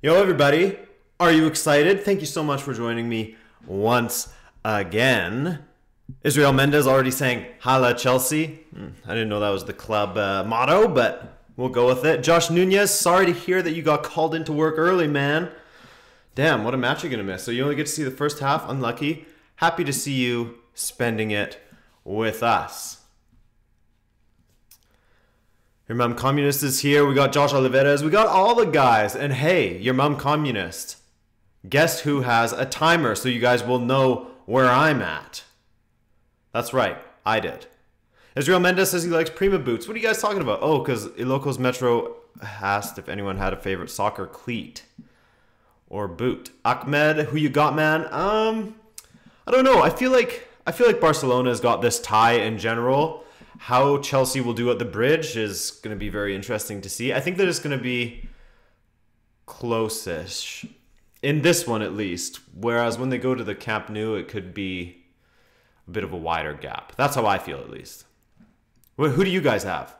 Yo, everybody. Are you excited? Thank you so much for joining me once again. Israel Mendez already saying, Hala Chelsea. I didn't know that was the club motto, but we'll go with it. Josh Nunez, sorry to hear that you got called into work early, man. Damn, what a match you're going to miss. So you only get to see the first half. Unlucky. Happy to see you spending it with us. Your Mom Communist is here. We got Josh Oliveras. We got all the guys. And hey, Your Mom Communist, guess who has a timer so you guys will know where I'm at? That's right, I did. Israel Mendez says he likes Prima boots. What are you guys talking about? Oh, because Ilocos Metro asked if anyone had a favorite soccer cleat or boot. Ahmed, who you got, man? I don't know. I feel like Barcelona has got this tie in general. How Chelsea will do at the bridge is going to be very interesting to see. I think that it's going to be close-ish. In this one, at least. Whereas when they go to the Camp Nou, it could be a bit of a wider gap. That's how I feel, at least. Who do you guys have?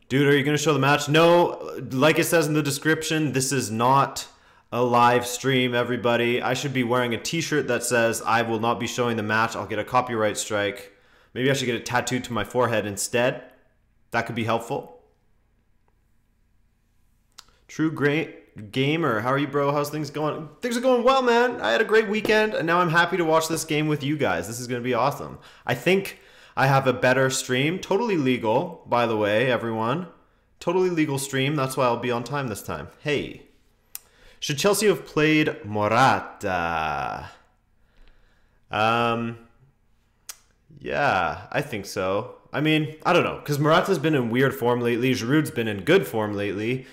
Dude, are you going to show the match? No, like it says in the description, this is not a live stream, everybody. I should be wearing a t-shirt that says I will not be showing the match. I'll get a copyright strike. Maybe I should get it tattooed to my forehead instead. That could be helpful. True great gamer. How are you, bro? How's things going? Things are going well, man. I had a great weekend, and now I'm happy to watch this game with you guys. This is going to be awesome. I think I have a better stream. Totally legal, by the way, everyone. Totally legal stream. That's why I'll be on time this time. Hey. Should Chelsea have played Morata? Yeah, I think so. I mean, I don't know, because Morata's been in weird form lately. Giroud's been in good form lately.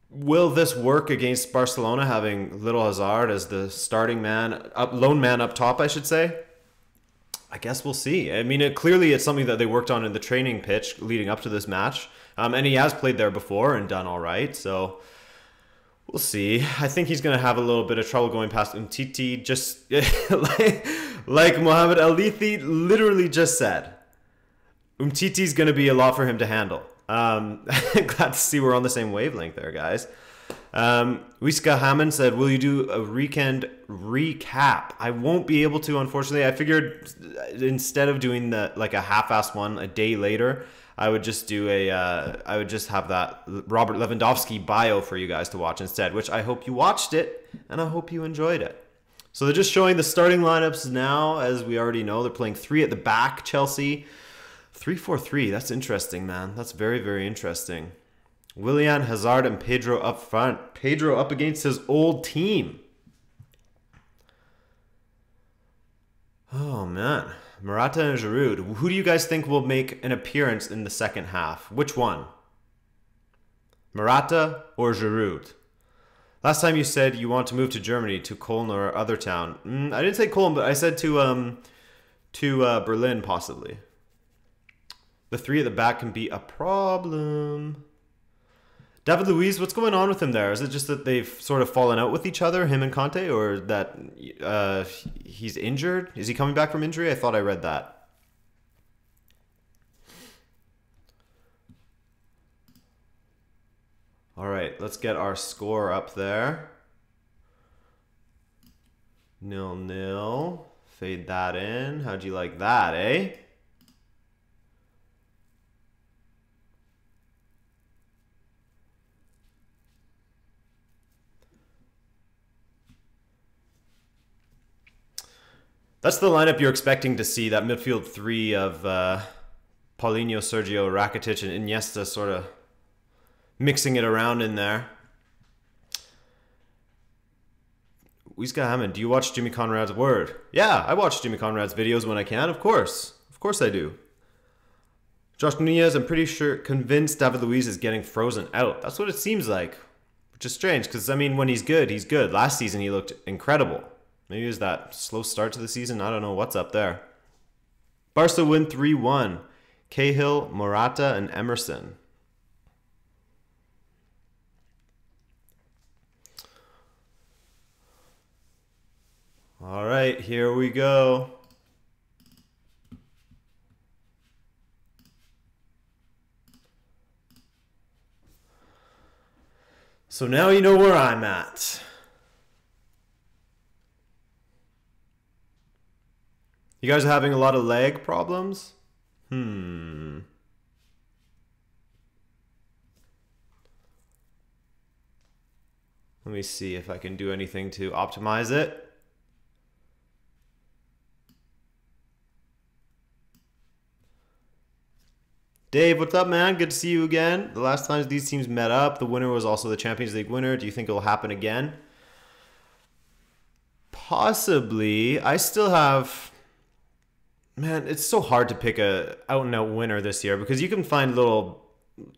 Will this work against Barcelona, having Little Hazard as the starting man, lone man up top, I should say? I guess we'll see. I mean, clearly it's something that they worked on in the training pitch leading up to this match. And he has played there before and done all right, so we'll see. I think he's going to have a little bit of trouble going past Umtiti, just like Mohamed Alithi literally just said. Umtiti's going to be a lot for him to handle. Glad to see we're on the same wavelength there, guys. Wiska Hammond said, will you do a weekend recap? I won't be able to, unfortunately. I figured instead of doing like a half-assed one a day later, I would just do I would just have that Robert Lewandowski bio for you guys to watch instead, which I hope you watched it, and I hope you enjoyed it. So they're just showing the starting lineups now, as we already know. They're playing 3 at the back, Chelsea. 3-4-3, that's interesting, man. That's very, very interesting. Willian, Hazard, and Pedro up front. Pedro up against his old team. Oh, man. Morata and Giroud. Who do you guys think will make an appearance in the second half? Which one? Morata or Giroud? Last time you said you want to move to Germany, to Cologne or other town. I didn't say Cologne, but I said to Berlin, possibly. The 3 at the back can be a problem. David Luiz, what's going on with him there? Is it just that they've sort of fallen out with each other, him and Conte, or that he's injured? Is he coming back from injury? I thought I read that. All right, let's get our score up there. 0-0. Fade that in. How'd you like that, eh? That's the lineup you're expecting to see, that midfield 3 of Paulinho, Sergio, Rakitic, and Iniesta sort of mixing it around in there. Wiska Hammond, do you watch Jimmy Conrad's Word? Yeah, I watch Jimmy Conrad's videos when I can, of course. Of course I do. Josh Nunez, I'm pretty sure, convinced David Luiz is getting frozen out. That's what it seems like, which is strange, because, I mean, when he's good, he's good. Last season, he looked incredible. Maybe it was that slow start to the season. I don't know what's up there. Barca win 3-1. Cahill, Morata, and Emerson. All right, here we go. So now you know where I'm at. You guys are having a lot of lag problems? Let me see if I can do anything to optimize it. Dave, what's up, man? Good to see you again. The last times these teams met up, the winner was also the Champions League winner. Do you think it'll happen again? Possibly. I still have... Man, it's so hard to pick a out-and-out winner this year because you can find little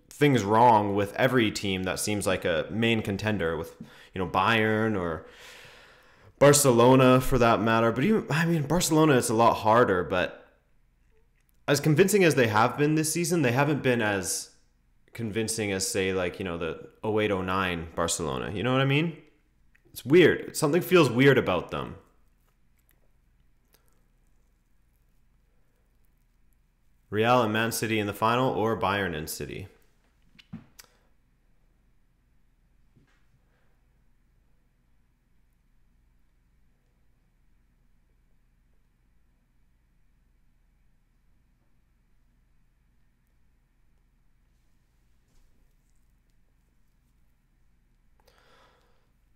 things wrong with every team that seems like a main contender with, you know, Bayern or Barcelona for that matter. But even, I mean, Barcelona, it's a lot harder, but as convincing as they have been this season, they haven't been as convincing as, say, like, you know, the 08-09 Barcelona. You know what I mean? It's weird. Something feels weird about them. Real and Man City in the final, or Bayern and City?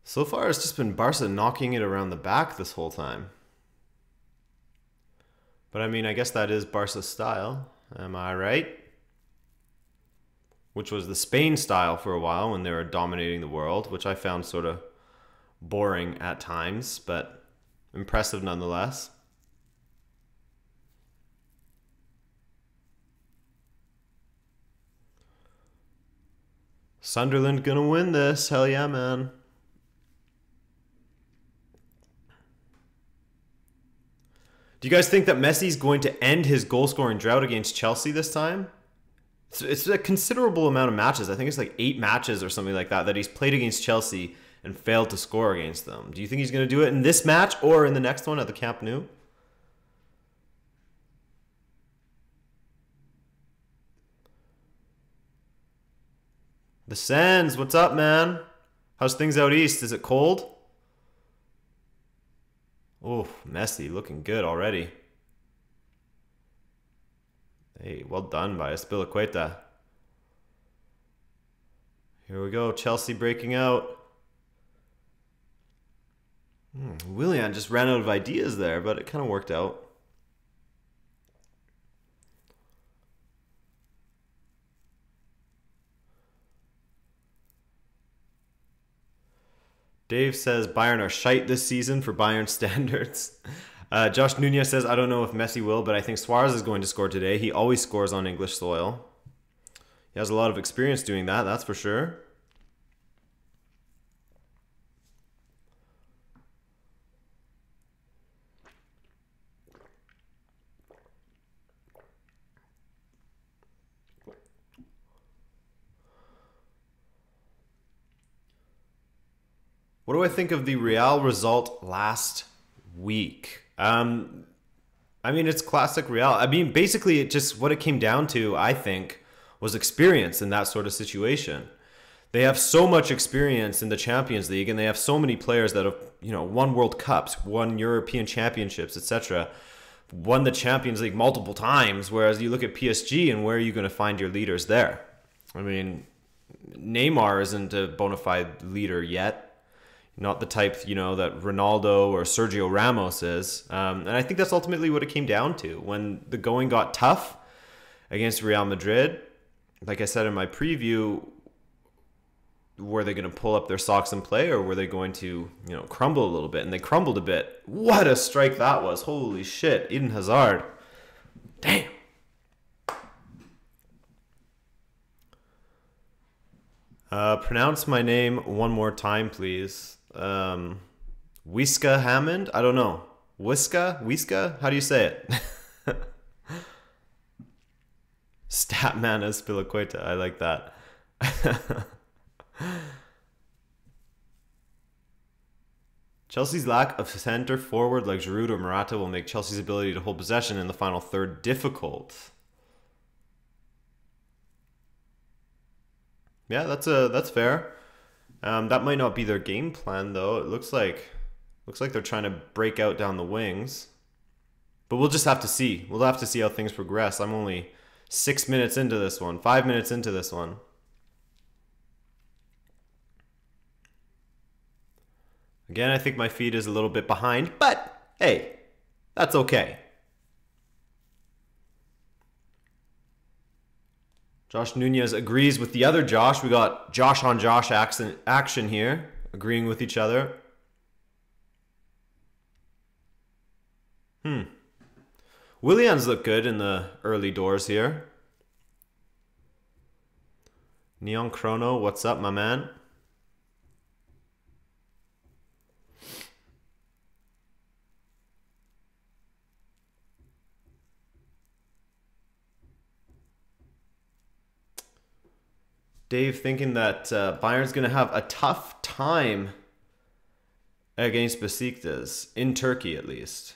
So far, it's just been Barca knocking it around the back this whole time. But I mean, I guess that is Barca's style. Am I right? Which was the Spain style for a while when they were dominating the world, which I found sort of boring at times, but impressive nonetheless. Sunderland gonna win this. Hell yeah, man. Do you guys think that Messi's going to end his goal-scoring drought against Chelsea this time? It's a considerable amount of matches. I think it's like 8 matches or something like that he's played against Chelsea and failed to score against them. Do you think he's going to do it in this match or in the next one at the Camp Nou? The Sens, what's up, man? How's things out east? Is it cold? Oh, Messi looking good already. Hey, well done by Azpilicueta. Here we go, Chelsea breaking out. Willian just ran out of ideas there, but it kind of worked out. Dave says Bayern are shite this season for Bayern standards. Josh Nunez says, I don't know if Messi will, but I think Suarez is going to score today. He always scores on English soil. He has a lot of experience doing that, that's for sure. What do I think of the Real result last week? I mean, it's classic Real. I mean, basically, it just what it came down to, I think, was experience in that sort of situation. They have so much experience in the Champions League, and they have so many players that have, you know, won World Cups, won European Championships, etc., won the Champions League multiple times. Whereas you look at PSG, and where are you going to find your leaders there? I mean, Neymar isn't a bona fide leader yet. Not the type, you know, that Ronaldo or Sergio Ramos is. And I think that's ultimately what it came down to. When the going got tough against Real Madrid, like I said in my preview, were they going to pull up their socks and play, or were they going to, you know, crumble a little bit? And they crumbled a bit. What a strike that was. Holy shit. Eden Hazard. Damn. Pronounce my name one more time, please. Wiska Hammond? I don't know. Wiska? How do you say it? Statman Azpilicueta. I like that. Chelsea's lack of center forward like Giroud or Morata will make Chelsea's ability to hold possession in the final third difficult. Yeah, that's fair. That might not be their game plan, though. It looks like they're trying to break out down the wings. But we'll just have to see. We'll have to see how things progress. I'm only 6 minutes into this one, 5 minutes into this one. Again, I think my feed is a little bit behind, but hey, that's okay. Josh Nunez agrees with the other Josh. We got Josh on Josh action here, agreeing with each other. Williams look good in the early doors here. Neon Chrono, what's up, my man? Dave thinking that Bayern's going to have a tough time against Besiktas, in Turkey at least.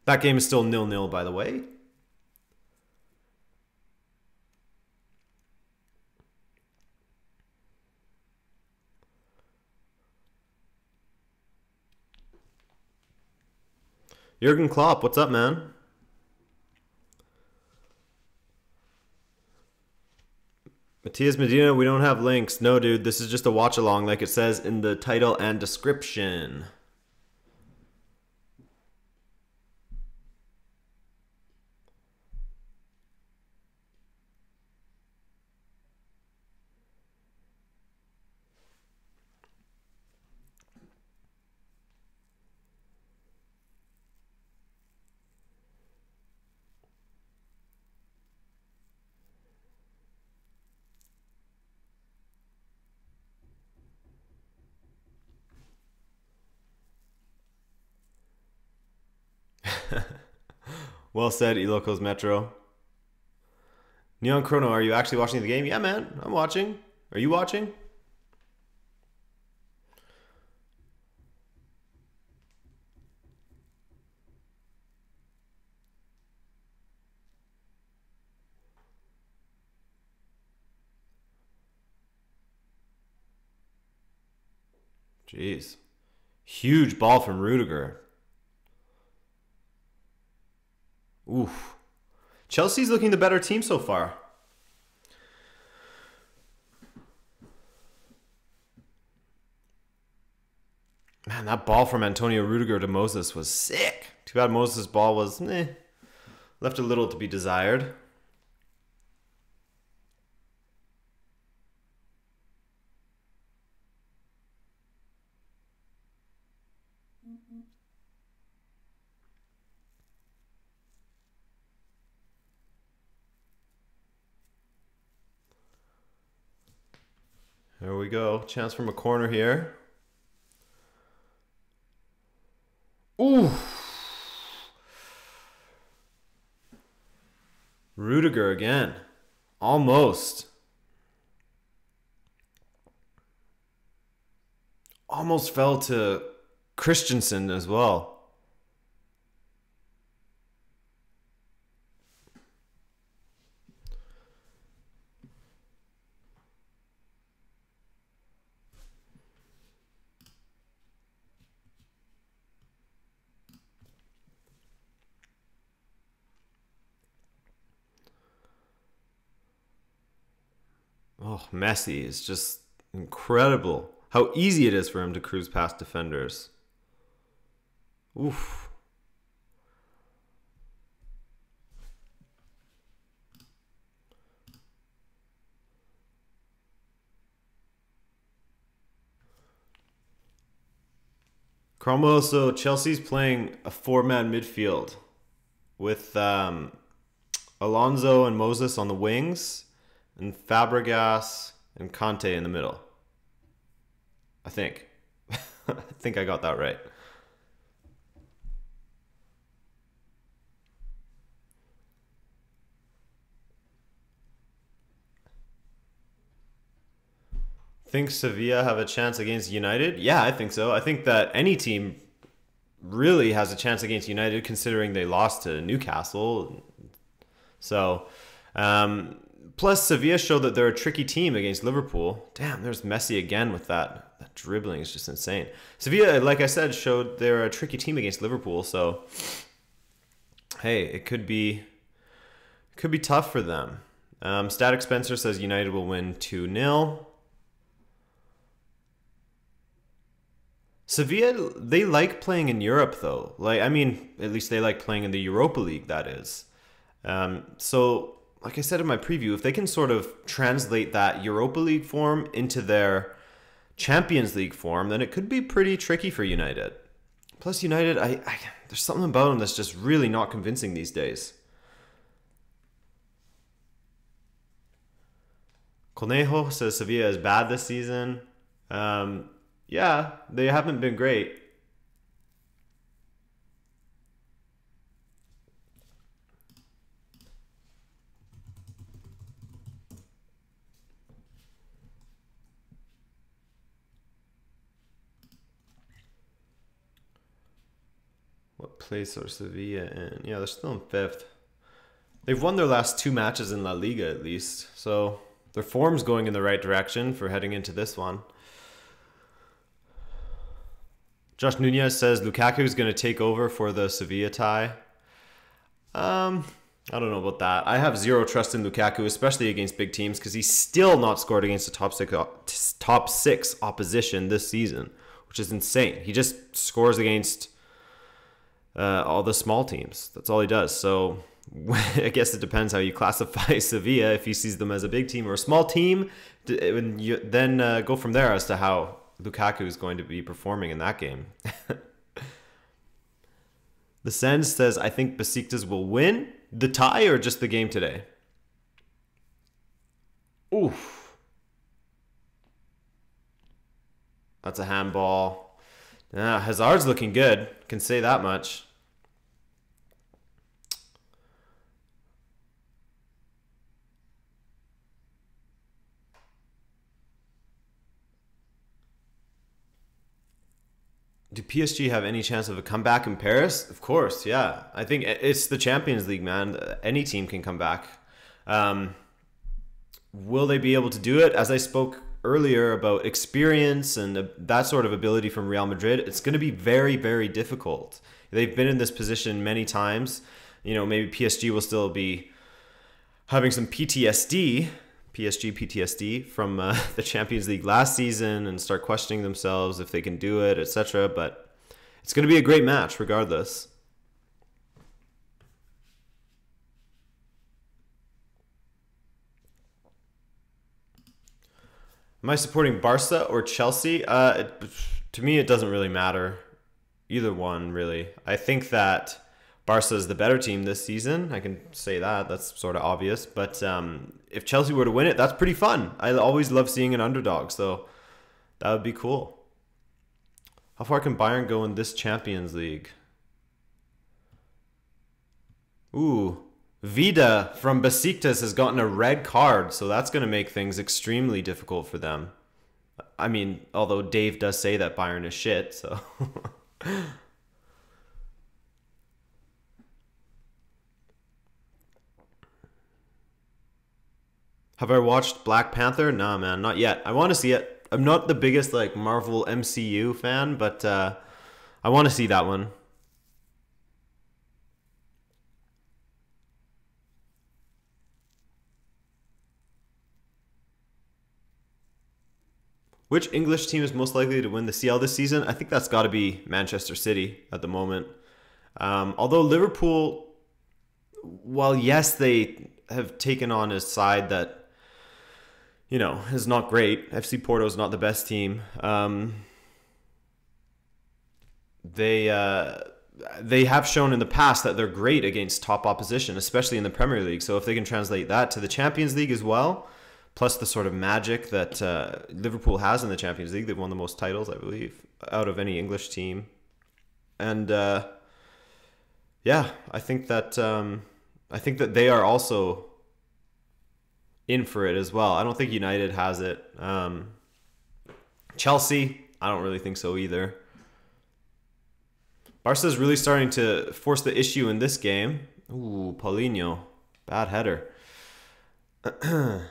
That game is still 0-0, by the way. Jurgen Klopp, what's up, man? Matias Medina, we don't have links. No, dude, this is just a watch along like it says in the title and description. Well said, Ilocos Metro. Neon Chrono, are you actually watching the game? Yeah, man, I'm watching. Are you watching? Jeez. Huge ball from Rudiger. Oof. Chelsea's looking the better team so far. Man, that ball from Antonio Rudiger to Moses was sick. Too bad Moses' ball was left a little to be desired. There we go. Chance from a corner here. Ooh. Rudiger again. Almost. Almost fell to Christensen as well. Oh, Messi is just incredible. How easy it is for him to cruise past defenders. Oof. Cromwell, so Chelsea's playing a four-man midfield with Alonso and Moses on the wings and Fabregas and Conte in the middle. I think. I think I got that right. Think Sevilla have a chance against United? Yeah, I think so. I think that any team really has a chance against United considering they lost to Newcastle. So, Plus, Sevilla showed that they're a tricky team against Liverpool. Damn, there's Messi again with that. That dribbling is just insane. Sevilla, like I said, showed they're a tricky team against Liverpool. So, hey, it could be tough for them. Static Spencer says United will win 2-0. Sevilla, they like playing in Europe, though. Like, I mean, at least they like playing in the Europa League, that is. So, like I said in my preview, if they can sort of translate that Europa League form into their Champions League form, then it could be pretty tricky for United. Plus, United, there's something about them that's just really not convincing these days. Conejo says Sevilla is bad this season. Yeah, they haven't been great. What place are Sevilla in? Yeah, they're still in 5th. They've won their last 2 matches in La Liga at least, so their form's going in the right direction for heading into this one. Josh Nunez says Lukaku is going to take over for the Sevilla tie. I don't know about that. I have zero trust in Lukaku, especially against big teams, because he's still not scored against the top six opposition this season, which is insane. He just scores against all the small teams. That's all he does. So I guess it depends how you classify Sevilla. If he sees them as a big team or a small team, then go from there as to how Lukaku is going to be performing in that game. The Sens says, I think Besiktas will win the tie or just the game today. Oof. That's a handball. Hazard's looking good. Can say that much. Do PSG have any chance of a comeback in Paris? Of course, yeah. I think it's the Champions League, man. Any team can come back. Will they be able to do it? As I spoke earlier about experience and that sort of ability from Real Madrid, it's going to be very, very difficult. They've been in this position many times. You know, maybe PSG will still be having some PSG PTSD from the Champions League last season and start questioning themselves if they can do it, etc. But it's going to be a great match regardless. Am I supporting Barca or Chelsea? To me, it doesn't really matter. Either one, really. I think that Barca is the better team this season. I can say that. That's sort of obvious. But if Chelsea were to win it, that's pretty fun. I always love seeing an underdog, so that would be cool. How far can Bayern go in this Champions League? Ooh, Vida from Besiktas has gotten a red card, so that's going to make things extremely difficult for them. I mean, although Dave does say that Bayern is shit, so... Have I watched Black Panther? Nah, man, not yet. I want to see it. I'm not the biggest like Marvel MCU fan, but I want to see that one. Which English team is most likely to win the CL this season? I think that's got to be Manchester City at the moment. Although Liverpool, while yes, they have taken on a side that, you know, is not great. FC Porto is not the best team. They have shown in the past that they're great against top opposition, especially in the Premier League. So if they can translate that to the Champions League as well, plus the sort of magic that Liverpool has in the Champions League, they've won the most titles, I believe, out of any English team. And yeah, I think that they are also in for it as well. I don't think United has it. Chelsea, I don't really think so either. Barca is really starting to force the issue in this game. Ooh, Paulinho, bad header. Man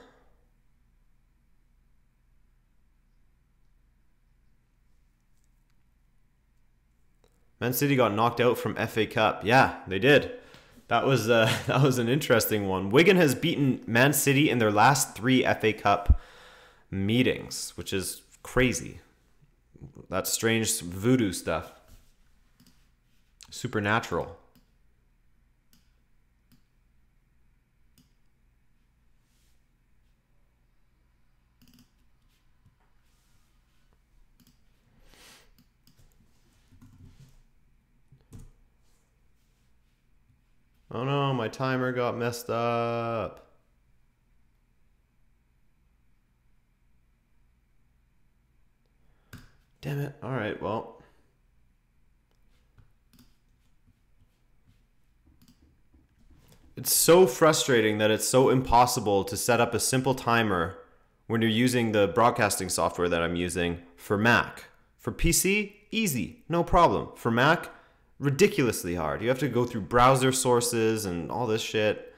City got knocked out from FA Cup. Yeah, they did. That was that was an interesting one. Wigan has beaten Man City in their last 3 FA Cup meetings, which is crazy. That's strange voodoo stuff. Supernatural. Oh no, my timer got messed up. Damn it. All right, well. It's so frustrating that it's so impossible to set up a simple timer when you're using the broadcasting software that I'm using for Mac. For PC, easy, no problem. For Mac, ridiculously hard. You have to go through browser sources and all this shit.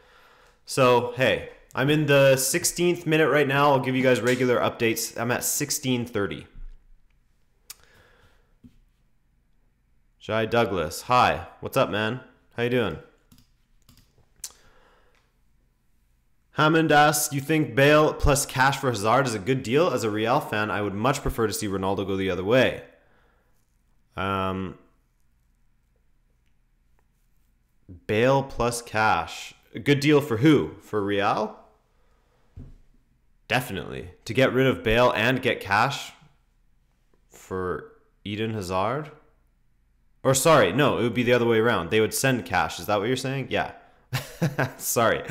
So, hey, I'm in the 16th minute right now. I'll give you guys regular updates. I'm at 16:30. Jai Douglas, hi. What's up, man? How you doing? Hammond asks, you think Bale plus cash for Hazard is a good deal? As a Real fan, I would much prefer to see Ronaldo go the other way. Bale plus cash. A good deal for who? For Real? Definitely. To get rid of Bale and get cash for Eden Hazard? Or sorry, no, it would be the other way around. They would send cash. Is that what you're saying? Yeah. Sorry.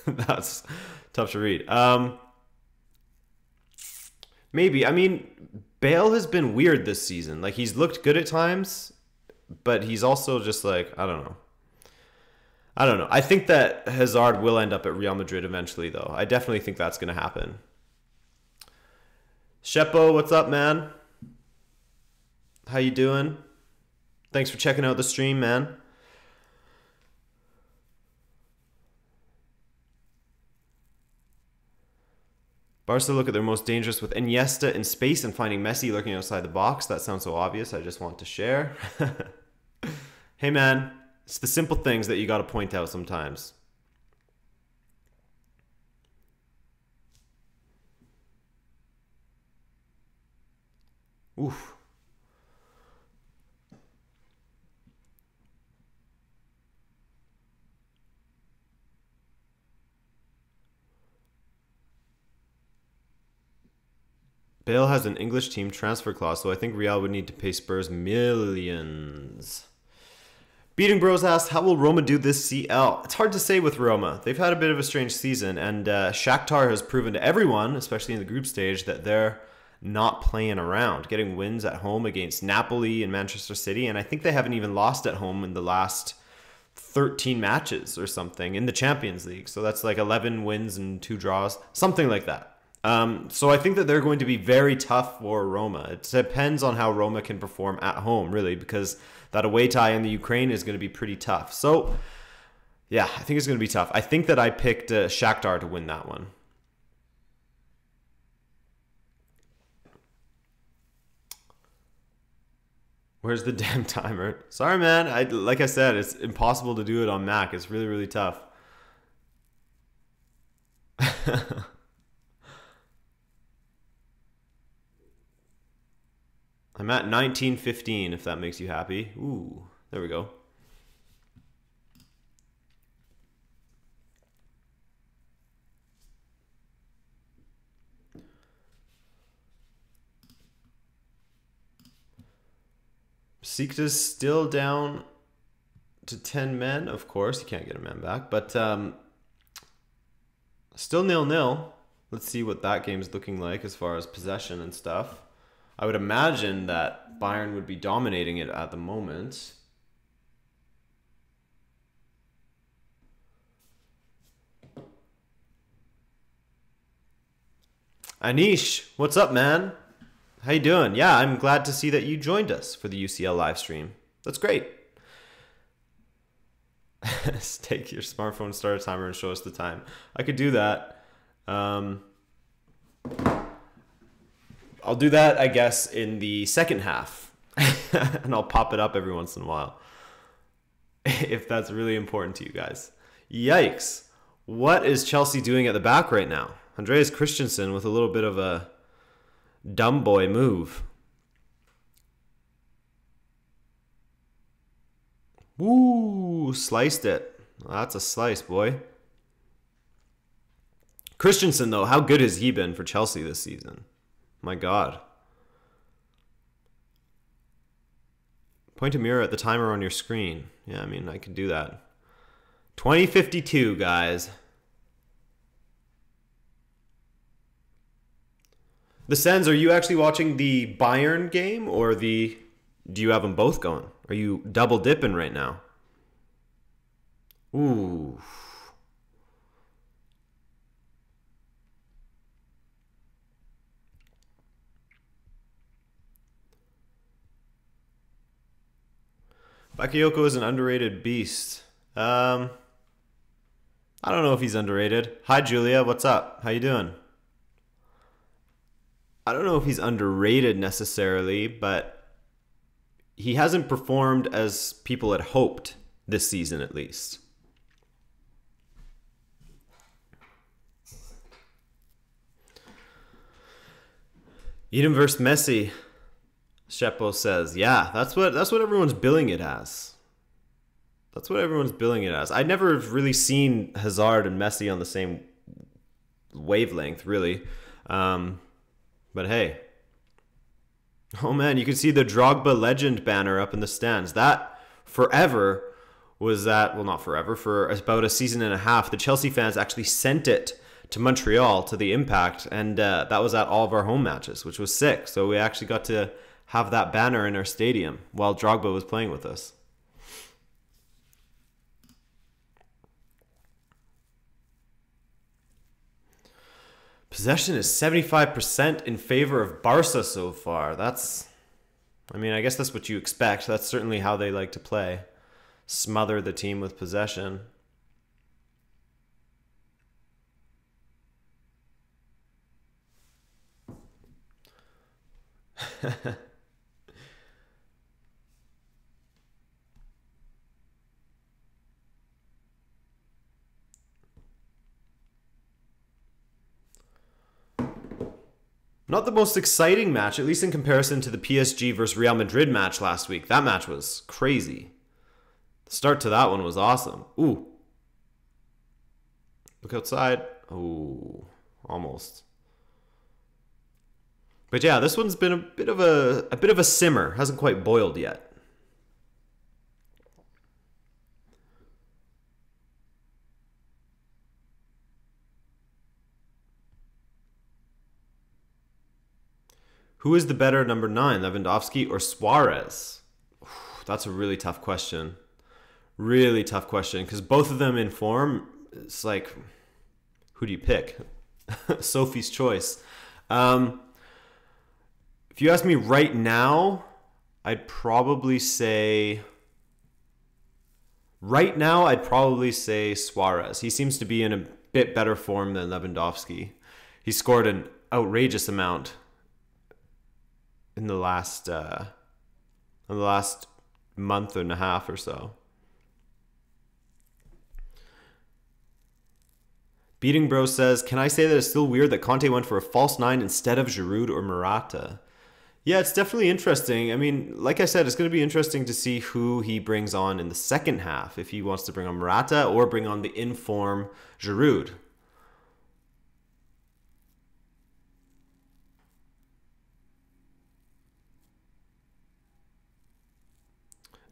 That's tough to read. Maybe. I mean, Bale has been weird this season. Like, he's looked good at times, but he's also just like, I don't know. I think that Hazard will end up at Real Madrid eventually, though. I definitely think that's going to happen. Shepo, what's up, man? How you doing? Thanks for checking out the stream, man. Barca look at their most dangerous with Iniesta in space and finding Messi lurking outside the box. That sounds so obvious. I just want to share. Hey, man. It's the simple things that you got to point out sometimes. Oof. Bale has an English team transfer clause, so I think Real would need to pay Spurs millions. Beating Bros asked, how will Roma do this CL? It's hard to say with Roma. They've had a bit of a strange season, and Shakhtar has proven to everyone, especially in the group stage, that they're not playing around, getting wins at home against Napoli and Manchester City, and I think they haven't even lost at home in the last 13 matches or something in the Champions League. So that's like 11 wins and 2 draws, something like that. So I think that they're going to be very tough for Roma. It depends on how Roma can perform at home, really, because that away tie in the Ukraine is going to be pretty tough. So, yeah, I think it's going to be tough. I think that I picked Shakhtar to win that one. Where's the damn timer? Sorry, man. Like I said, it's impossible to do it on Mac. It's really, really tough. I'm at 19:15, if that makes you happy. Ooh, there we go. Besiktas still down to 10 men. Of course, you can't get a man back. But still 0-0. Let's see what that game's looking like as far as possession and stuff. I would imagine that Bayern would be dominating it at the moment. Anish, what's up, man? How you doing? Yeah, I'm glad to see that you joined us for the UCL live stream. That's great. Take your smartphone, start a timer, and show us the time. I could do that. I'll do that, I guess, in the second half. And I'll pop it up every once in a while. If that's really important to you guys. Yikes. What is Chelsea doing at the back right now? Andreas Christensen with a little bit of a dumb boy move. Woo, sliced it. That's a slice, boy. Christensen, though, how good has he been for Chelsea this season? My God. Point a mirror at the timer on your screen. Yeah, I mean, I could do that. 2052, guys. The Sens, are you actually watching the Bayern game or the... Do you have them both going? Are you double dipping right now? Ooh. Bakayoko is an underrated beast. I don't know if he's underrated. Hi, Julia. What's up? How you doing? I don't know if he's underrated necessarily, but he hasn't performed as people had hoped this season, at least. Edom versus Messi, Shepo says. Yeah, that's what everyone's billing it as. That's what everyone's billing it as. I'd never really seen Hazard and Messi on the same wavelength, really. But hey. Oh man, you can see the Drogba legend banner up in the stands. That forever was that, well, not forever, for about a season and a half. The Chelsea fans actually sent it to Montreal, to the Impact, and that was at all of our home matches, which was sick. So we actually got to have that banner in our stadium while Drogba was playing with us. Possession is 75% in favor of Barca so far. That's, I mean, I guess that's what you expect. That's certainly how they like to play. Smother the team with possession. Not the most exciting match, at least in comparison to the PSG versus Real Madrid match last week. That match was crazy. The start to that one was awesome. Ooh. Look outside. Ooh, almost. But yeah, this one's been a bit of a simmer. Hasn't quite boiled yet. Who is the better number 9, Lewandowski or Suarez? That's a really tough question. Really tough question, because both of them in form, it's like, who do you pick? Sophie's choice. If you ask me right now, I'd probably say... Right now, I'd probably say Suarez. He seems to be in a bit better form than Lewandowski. He scored an outrageous amount in the last month and a half or so. Beating Bro says, can I say that it's still weird that Conte went for a false 9 instead of Giroud or Morata? Yeah, it's definitely interesting. I mean, like I said, it's going to be interesting to see who he brings on in the second half. If he wants to bring on Morata or bring on the in-form Giroud.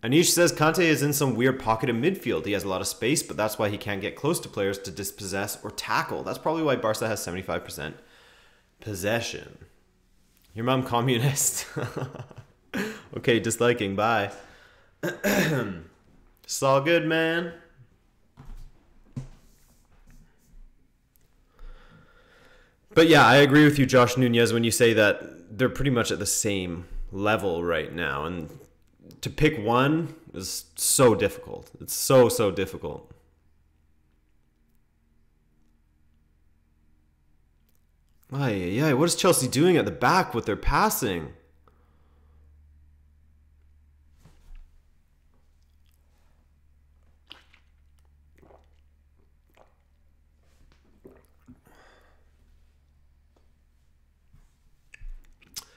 Anish says Kante is in some weird pocket in midfield. He has a lot of space, but that's why he can't get close to players to dispossess or tackle. That's probably why Barca has 75% possession. Your mom communist. Okay, disliking. Bye. It's all good, man. But yeah, I agree with you, Josh Nunez, when you say that they're pretty much at the same level right now. And to pick one is so difficult. It's so difficult. Ay, what is Chelsea doing at the back with their passing?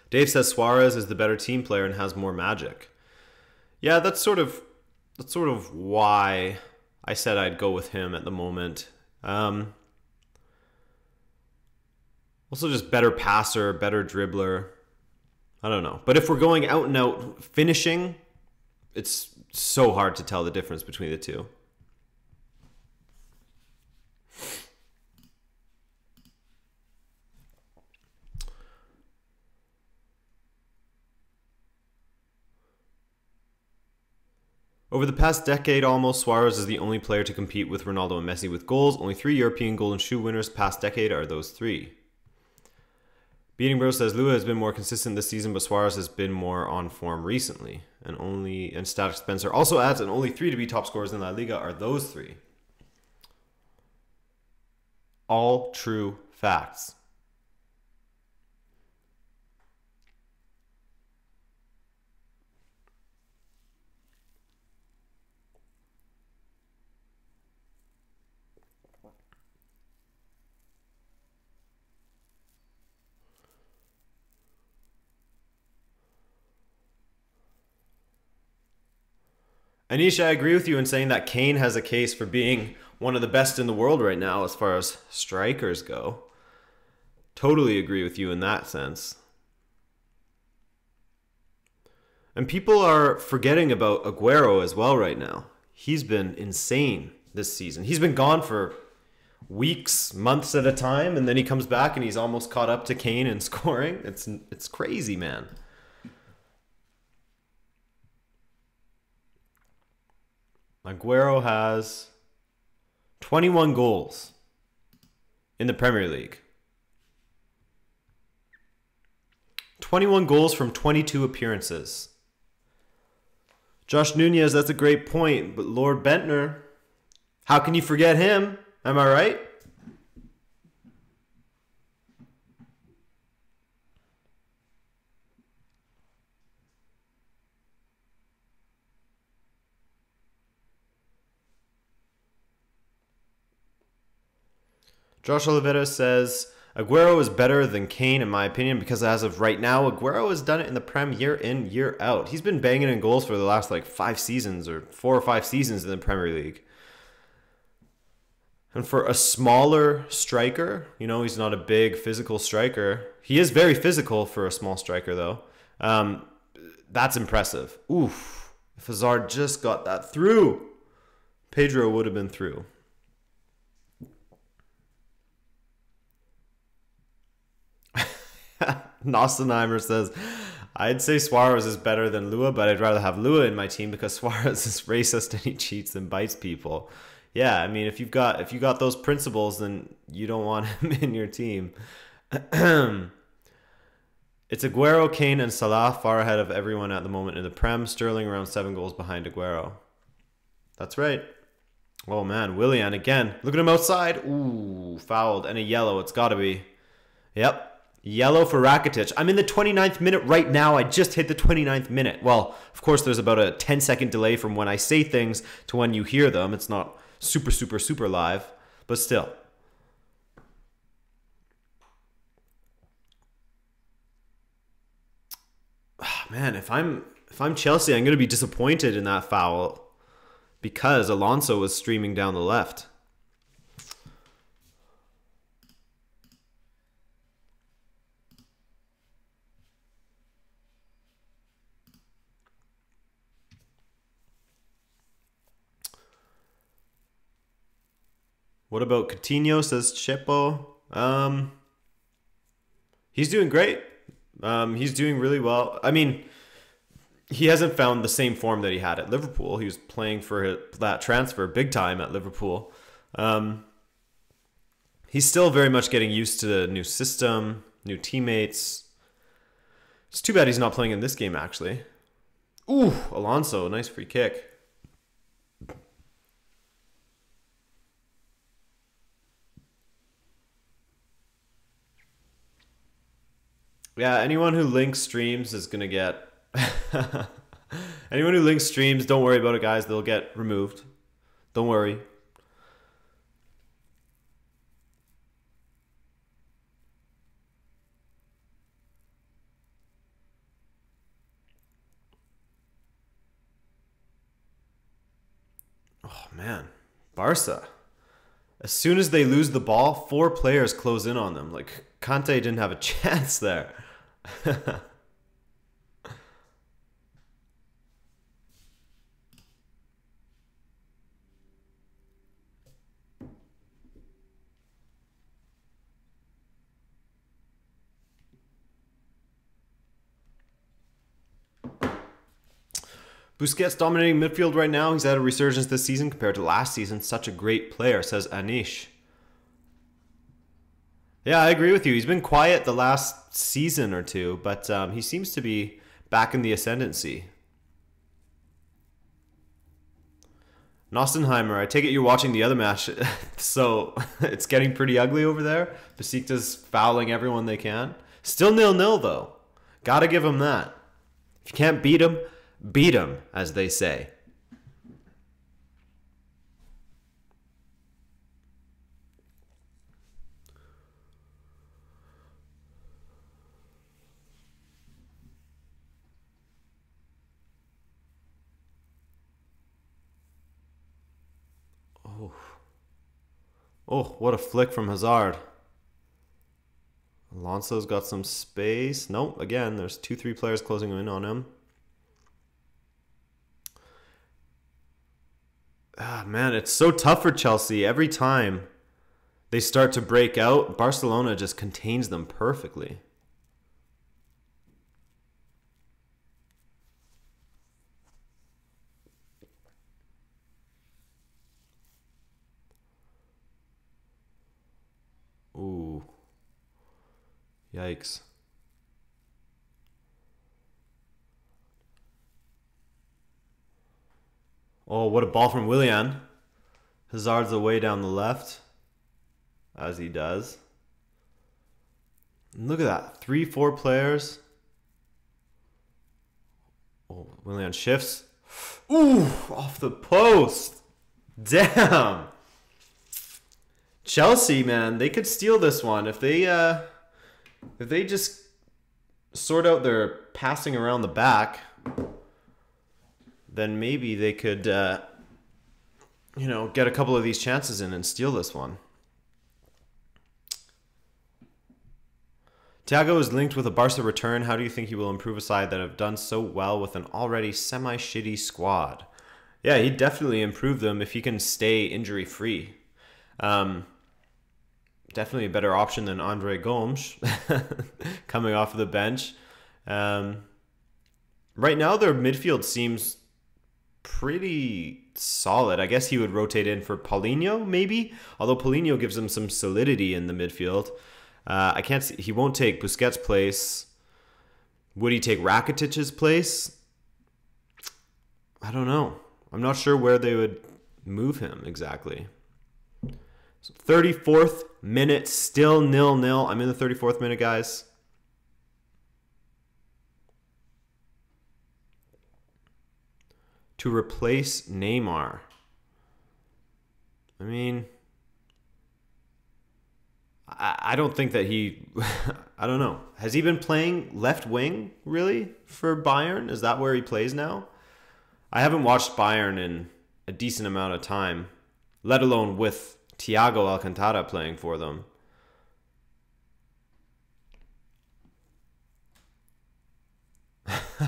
Dave says Suarez is the better team player and has more magic. Yeah, that's sort of why I said I'd go with him at the moment. Also just better passer, better dribbler. I don't know. But if we're going out and out finishing, it's so hard to tell the difference between the two. Over the past decade almost, Suarez is the only player to compete with Ronaldo and Messi with goals. Only 3 European Golden Shoe winners past decade are those 3. Beating Bro says Lua has been more consistent this season, but Suarez has been more on form recently. And Static Spencer also adds, and only 3 to be top scorers in La Liga are those 3. All true facts. Anish, I agree with you in saying that Kane has a case for being one of the best in the world right now as far as strikers go. Totally agree with you in that sense. And people are forgetting about Aguero as well right now. He's been insane this season. He's been gone for weeks, months at a time, and then he comes back and he's almost caught up to Kane in scoring. It's crazy, man. Aguero has 21 goals in the Premier League. 21 goals from 22 appearances. Josh Nunez, that's a great point, but Lord Bentner, how can you forget him? Am I right? Josh Oliveira says, Aguero is better than Kane in my opinion because as of right now, Aguero has done it in the Prem year in, year out. He's been banging in goals for the last 5 seasons or 4 or 5 seasons in the Premier League. And for a smaller striker, he's not a big physical striker. He is very physical for a small striker though. That's impressive. Oof. If Hazard just got that through, Pedro would have been through. Nostenheimer says, I'd say Suarez is better than Lua, but I'd rather have Lua in my team because Suarez is racist and he cheats and bites people. Yeah, I mean, if you've got those principles, then you don't want him in your team. It's Aguero, Kane, and Salah far ahead of everyone at the moment in the Prem. Sterling around 7 goals behind Aguero. That's right. Oh man, Willian again. Look at him outside. Ooh, fouled and a yellow. It's got to be. Yep. Yellow for Rakitic. I'm in the 29th minute right now. I just hit the 29th minute. Well, of course, there's about a 10-second delay from when I say things to when you hear them. It's not super live, but still. Man, if I'm Chelsea, I'm going to be disappointed in that foul because Alonso was streaming down the left. What about Coutinho, says Chepo? He's doing great. He's doing really well. I mean, he hasn't found the same form that he had at Liverpool. He was playing for that transfer big time at Liverpool. He's still very much getting used to the new system, new teammates. It's too bad he's not playing in this game, actually. Ooh, Alonso, nice free kick. Yeah, anyone who links streams is gonna get. Anyone who links streams, don't worry about it, guys. They'll get removed. Don't worry. Oh man, Barca. As soon as they lose the ball, 4 players close in on them. Like Kante didn't have a chance there. Busquets dominating midfield right now. He's had a resurgence this season compared to last season. Such a great player, says Anish. Yeah, I agree with you. He's been quiet the last season or two, but he seems to be back in the ascendancy. Nostenheimer, I take it you're watching the other match, so it's getting pretty ugly over there. Besiktas fouling everyone they can. Still 0-0 though. Gotta give him that. If you can't beat him, as they say. Oh, what a flick from Hazard. Alonso's got some space. Nope, again, there's 2-3 players closing in on him. Ah, man, it's so tough for Chelsea. Every time they start to break out, Barcelona just contains them perfectly. Ooh. Yikes. Oh, what a ball from Willian. Hazard's away down the left, as he does. And look at that. 3-4 players. Oh, Willian shifts. Ooh, off the post. Damn. Chelsea, man, they could steal this one if they just sort out their passing around the back. Then maybe they could, get a couple of these chances in and steal this one. Thiago is linked with a Barca return. How do you think he will improve a side that have done so well with an already semi-shitty squad? Yeah, he'd definitely improve them if he can stay injury-free. Definitely a better option than Andre Gomes coming off of the bench. Right now, their midfield seems pretty solid. I guess he would rotate in for Paulinho, maybe. Although Paulinho gives him some solidity in the midfield. I can't see. He won't take Busquets' place. Would he take Rakitic's place? I don't know. I'm not sure where they would move him exactly. So 34th minute, still 0-0. I'm in the 34th minute, guys. To replace Neymar. I mean, I don't think that he... I don't know. Has he been playing left wing, really, for Bayern? Is that where he plays now? I haven't watched Bayern in a decent amount of time, let alone with Thiago Alcantara playing for them.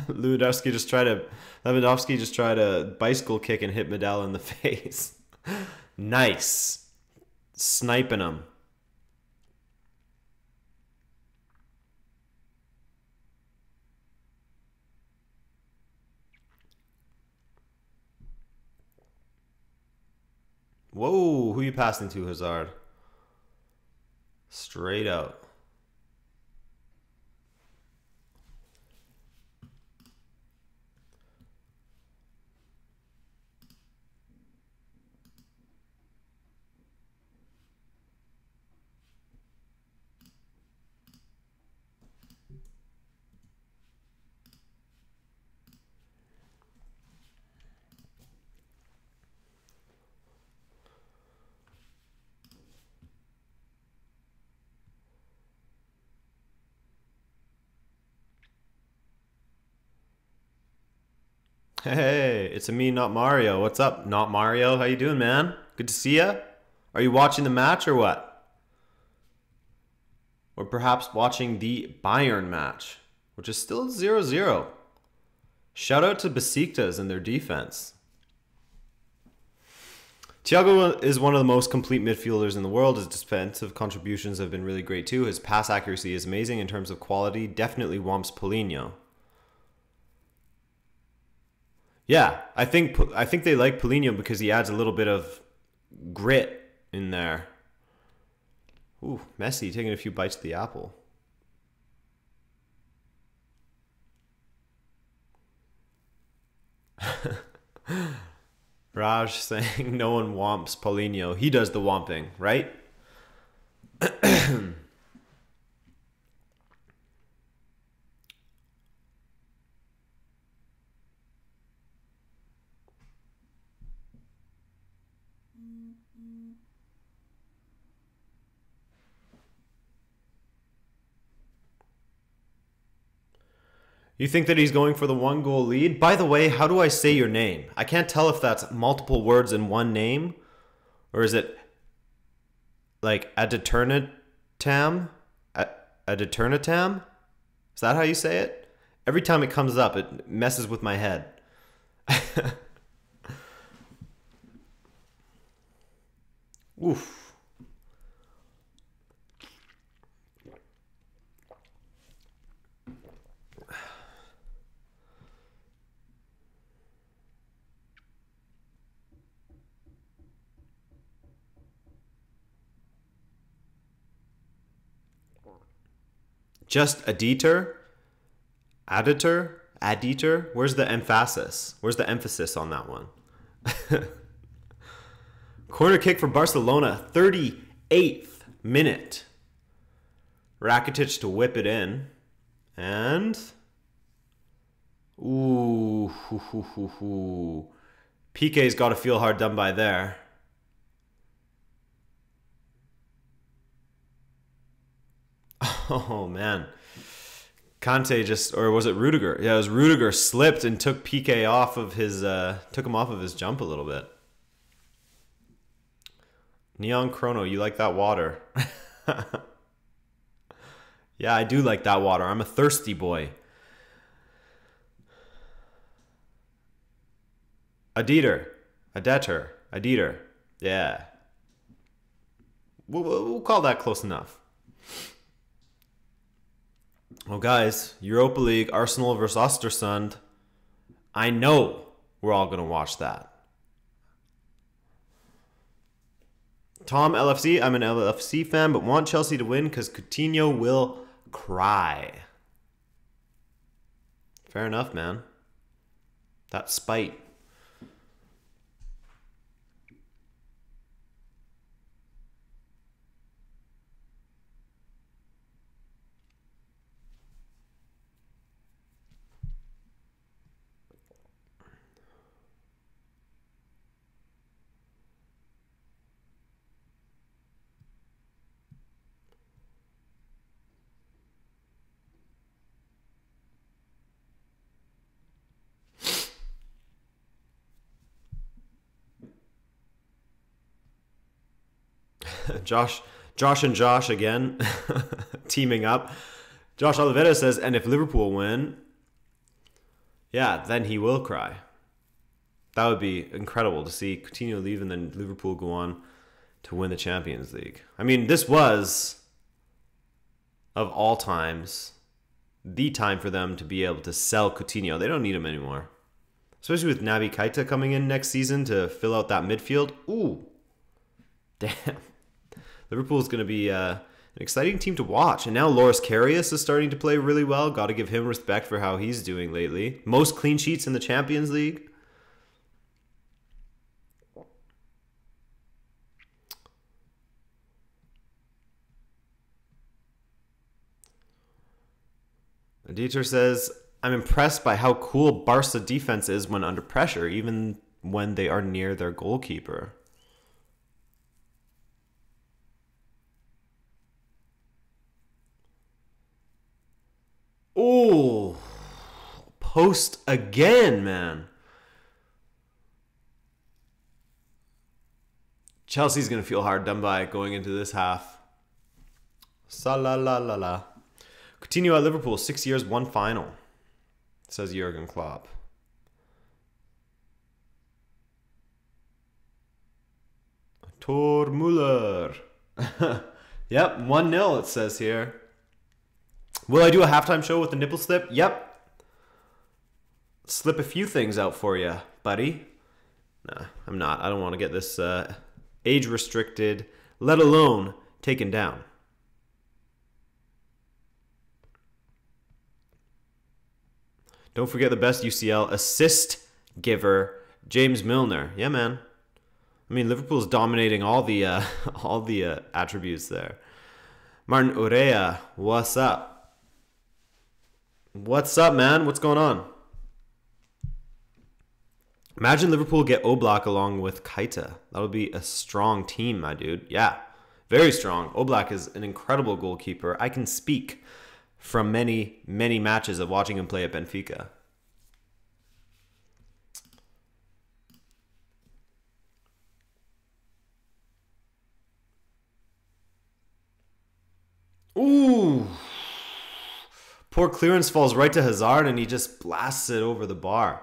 Lewandowski just tried a bicycle kick and hit Medel in the face. Nice. Sniping him. Whoa, who you passing to, Hazard? Straight out. Hey, it's a me, not Mario. What's up, not Mario? How you doing, man? Good to see ya. Are you watching the match or what? Or perhaps watching the Bayern match, which is still 0-0. Shout out to Besiktas and their defense. Thiago is one of the most complete midfielders in the world. His defensive contributions have been really great too. His pass accuracy is amazing in terms of quality. Definitely wumps Paulinho. Yeah, I think they like Paulinho because he adds a little bit of grit in there. Ooh, Messi taking a few bites of the apple. Raj saying no one womps Paulinho. He does the womping, right? You think that he's going for the 1-goal lead? By the way, how do I say your name? I can't tell if that's multiple words in one name, or is it like Adeternatam? Adeternatam? Is that how you say it? Every time it comes up, it messes with my head. Oof. Just editor? Aditor? Where's the emphasis? Where's the emphasis on that one? Corner kick for Barcelona, 38th minute. Rakitic to whip it in. And... Ooh. PK's got to feel hard done by there. Oh, man. Kante just, or was it Rudiger? Yeah, it was Rudiger slipped and took PK off of his, took him off of his jump a little bit. Neon Chrono, you like that water? Yeah, I do like that water. I'm a thirsty boy. Aditor. Yeah. We'll call that close enough. Oh, guys, Europa League, Arsenal versus Östersund. I know we're all going to watch that. Tom LFC, I'm an LFC fan, but want Chelsea to win because Coutinho will cry. Fair enough, man. That spite. Josh and Josh again, teaming up. Josh Oliveira says, and if Liverpool win, yeah, then he will cry. That would be incredible to see Coutinho leave and then Liverpool go on to win the Champions League. I mean, this was, of all times, the time for them to be able to sell Coutinho. They don't need him anymore. Especially with Naby Keita coming in next season to fill out that midfield. Ooh. Damn. Liverpool's going to be an exciting team to watch. And now Loris Karius is starting to play really well. Got to give him respect for how he's doing lately. Most clean sheets in the Champions League. Dieter says, I'm impressed by how cool Barca defense is when under pressure, even when they are near their goalkeeper. Oh, post again, man. Chelsea's going to feel hard done by going into this half. Sa-la-la-la-la. Coutinho at Liverpool, 6 years, 1 final, says Jurgen Klopp. Tor Müller. Yep, 1-0 it says here. Will I do a halftime show with the nipple slip? Yep. Slip a few things out for you, buddy. Nah, I'm not. I don't want to get this age restricted, let alone taken down. Don't forget the best UCL assist giver, James Milner. Yeah, man. I mean, Liverpool's dominating all the attributes there. Martin Urea, what's up? What's up, man? What's going on? Imagine Liverpool get Oblak along with Keita. That would be a strong team, my dude. Yeah, very strong. Oblak is an incredible goalkeeper. I can speak from many, many matches of watching him play at Benfica. Ooh. Poor clearance falls right to Hazard and he just blasts it over the bar.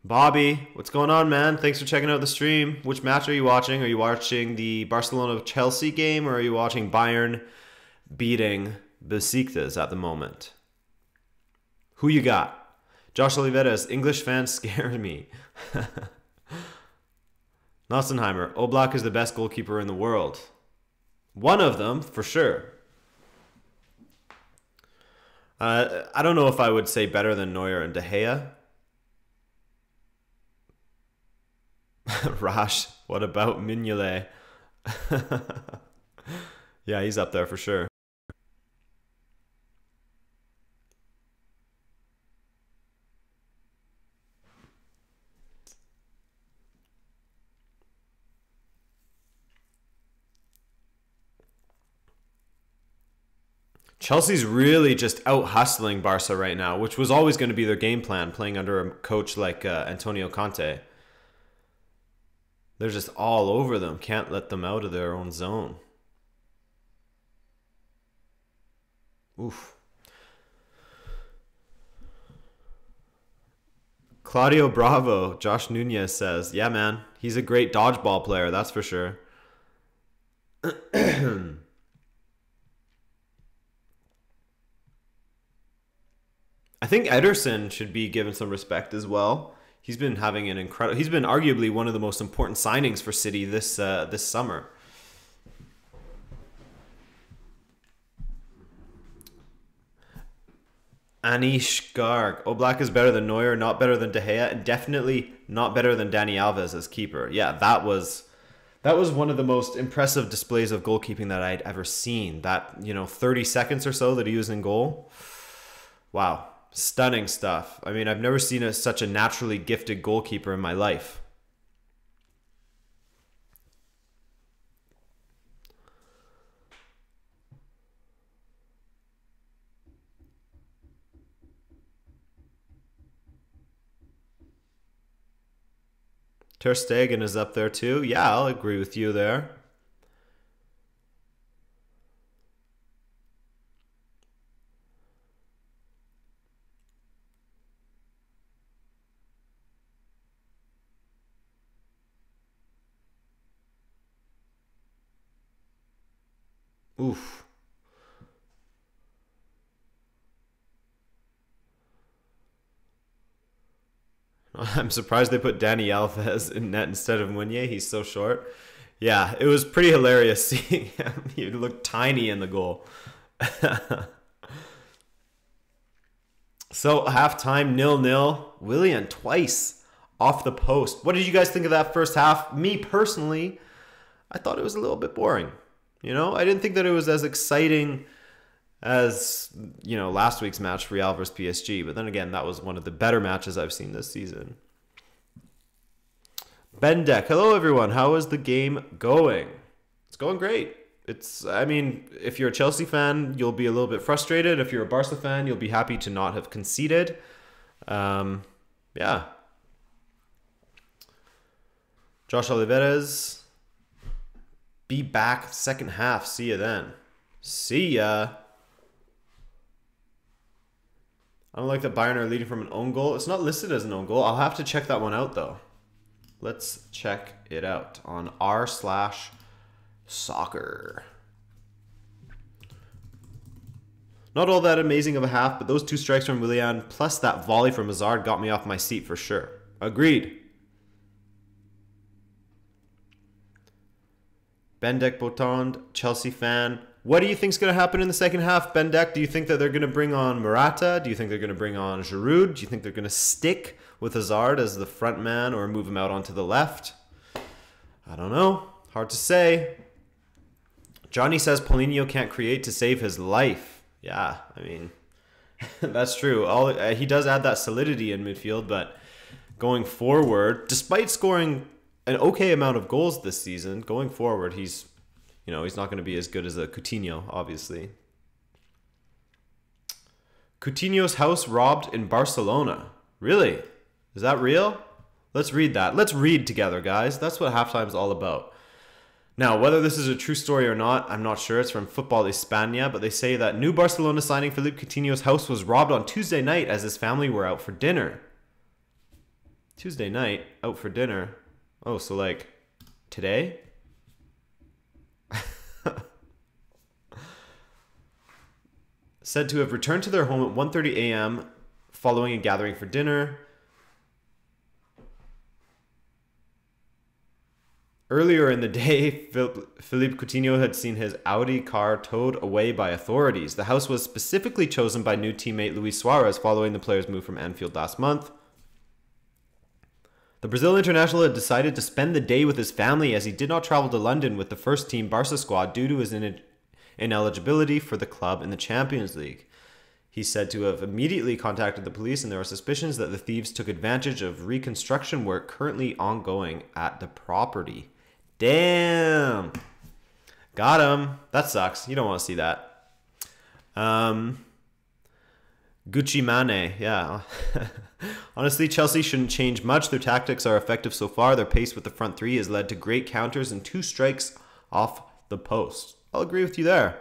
Bobby, what's going on, man? Thanks for checking out the stream. Which match are you watching? Are you watching the Barcelona-Chelsea game or are you watching Bayern beating Besiktas at the moment? Who you got? Josh Oliveras, English fans scare me. Nossenheimer, Oblak is the best goalkeeper in the world. One of them, for sure. I don't know if I would say better than Neuer and De Gea. Rash, what about Mignolet? Yeah, he's up there for sure. Chelsea's really just out-hustling Barca right now, which was always going to be their game plan, playing under a coach like Antonio Conte. They're just all over them. Can't let them out of their own zone. Oof. Claudio Bravo, Josh Nunez says, yeah, man, he's a great dodgeball player, that's for sure. I think Ederson should be given some respect as well. He's been having an incredible. He's been arguably one of the most important signings for City this summer. Anish Garg. Oblak is better than Neuer, not better than De Gea, and definitely not better than Dani Alves as keeper. Yeah, that was one of the most impressive displays of goalkeeping that I'd ever seen. That, 30 seconds or so that he was in goal. Wow. Stunning stuff. I mean, I've never seen such a naturally gifted goalkeeper in my life. Ter Stegen is up there too. Yeah, I'll agree with you there. Oof. I'm surprised they put Dani Alves in net instead of Meunier. He's so short. Yeah, it was pretty hilarious seeing him. He looked tiny in the goal. So, halftime, 0-0. Willian twice off the post. What did you guys think of that first half? Me, personally, I thought it was a little bit boring. I didn't think that it was as exciting as, last week's match, Real versus PSG. But then again, that was one of the better matches I've seen this season. Ben Deck, hello everyone. How is the game going? It's going great. If you're a Chelsea fan, you'll be a little bit frustrated. If you're a Barca fan, you'll be happy to not have conceded. Yeah, Josh Oliveras. Be back second half. See ya then. See ya. I don't like that Bayern are leading from an own goal. It's not listed as an own goal. I'll have to check that one out, though. Let's check it out on r/soccer. Not all that amazing of a half, but those two strikes from Willian plus that volley from Hazard got me off my seat for sure. Agreed. Bendek Botond, Chelsea fan. What do you think is going to happen in the second half, Bendek? Do you think that they're going to bring on Morata? Do you think they're going to bring on Giroud? Do you think they're going to stick with Hazard as the front man or move him out onto the left? I don't know. Hard to say. Johnny says Paulinho can't create to save his life. Yeah, I mean, that's true. He does add that solidity in midfield, but going forward, despite scoring an okay amount of goals this season, going forward, he's not going to be as good as a Coutinho, obviously. Coutinho's house robbed in Barcelona. Really? Is that real? Let's read that. Let's read together, guys. That's what halftime's all about. Now, whether this is a true story or not, I'm not sure. It's from Football España, but they say that new Barcelona signing Philippe Coutinho's house was robbed on Tuesday night as his family were out for dinner. Tuesday night, out for dinner. Oh, so like today? Said to have returned to their home at 1:30 a.m. following a gathering for dinner. Earlier in the day, Philippe Coutinho had seen his Audi car towed away by authorities. The house was specifically chosen by new teammate Luis Suarez following the player's move from Anfield last month. The Brazil international had decided to spend the day with his family as he did not travel to London with the first team Barca squad due to his ineligibility for the club in the Champions League. He's said to have immediately contacted the police, and there are suspicions that the thieves took advantage of reconstruction work currently ongoing at the property. Damn. Got him. That sucks. You don't want to see that. Gucci Mane. Yeah. Honestly, Chelsea shouldn't change much. Their tactics are effective so far. Their pace with the front three has led to great counters and 2 strikes off the post. I'll agree with you there.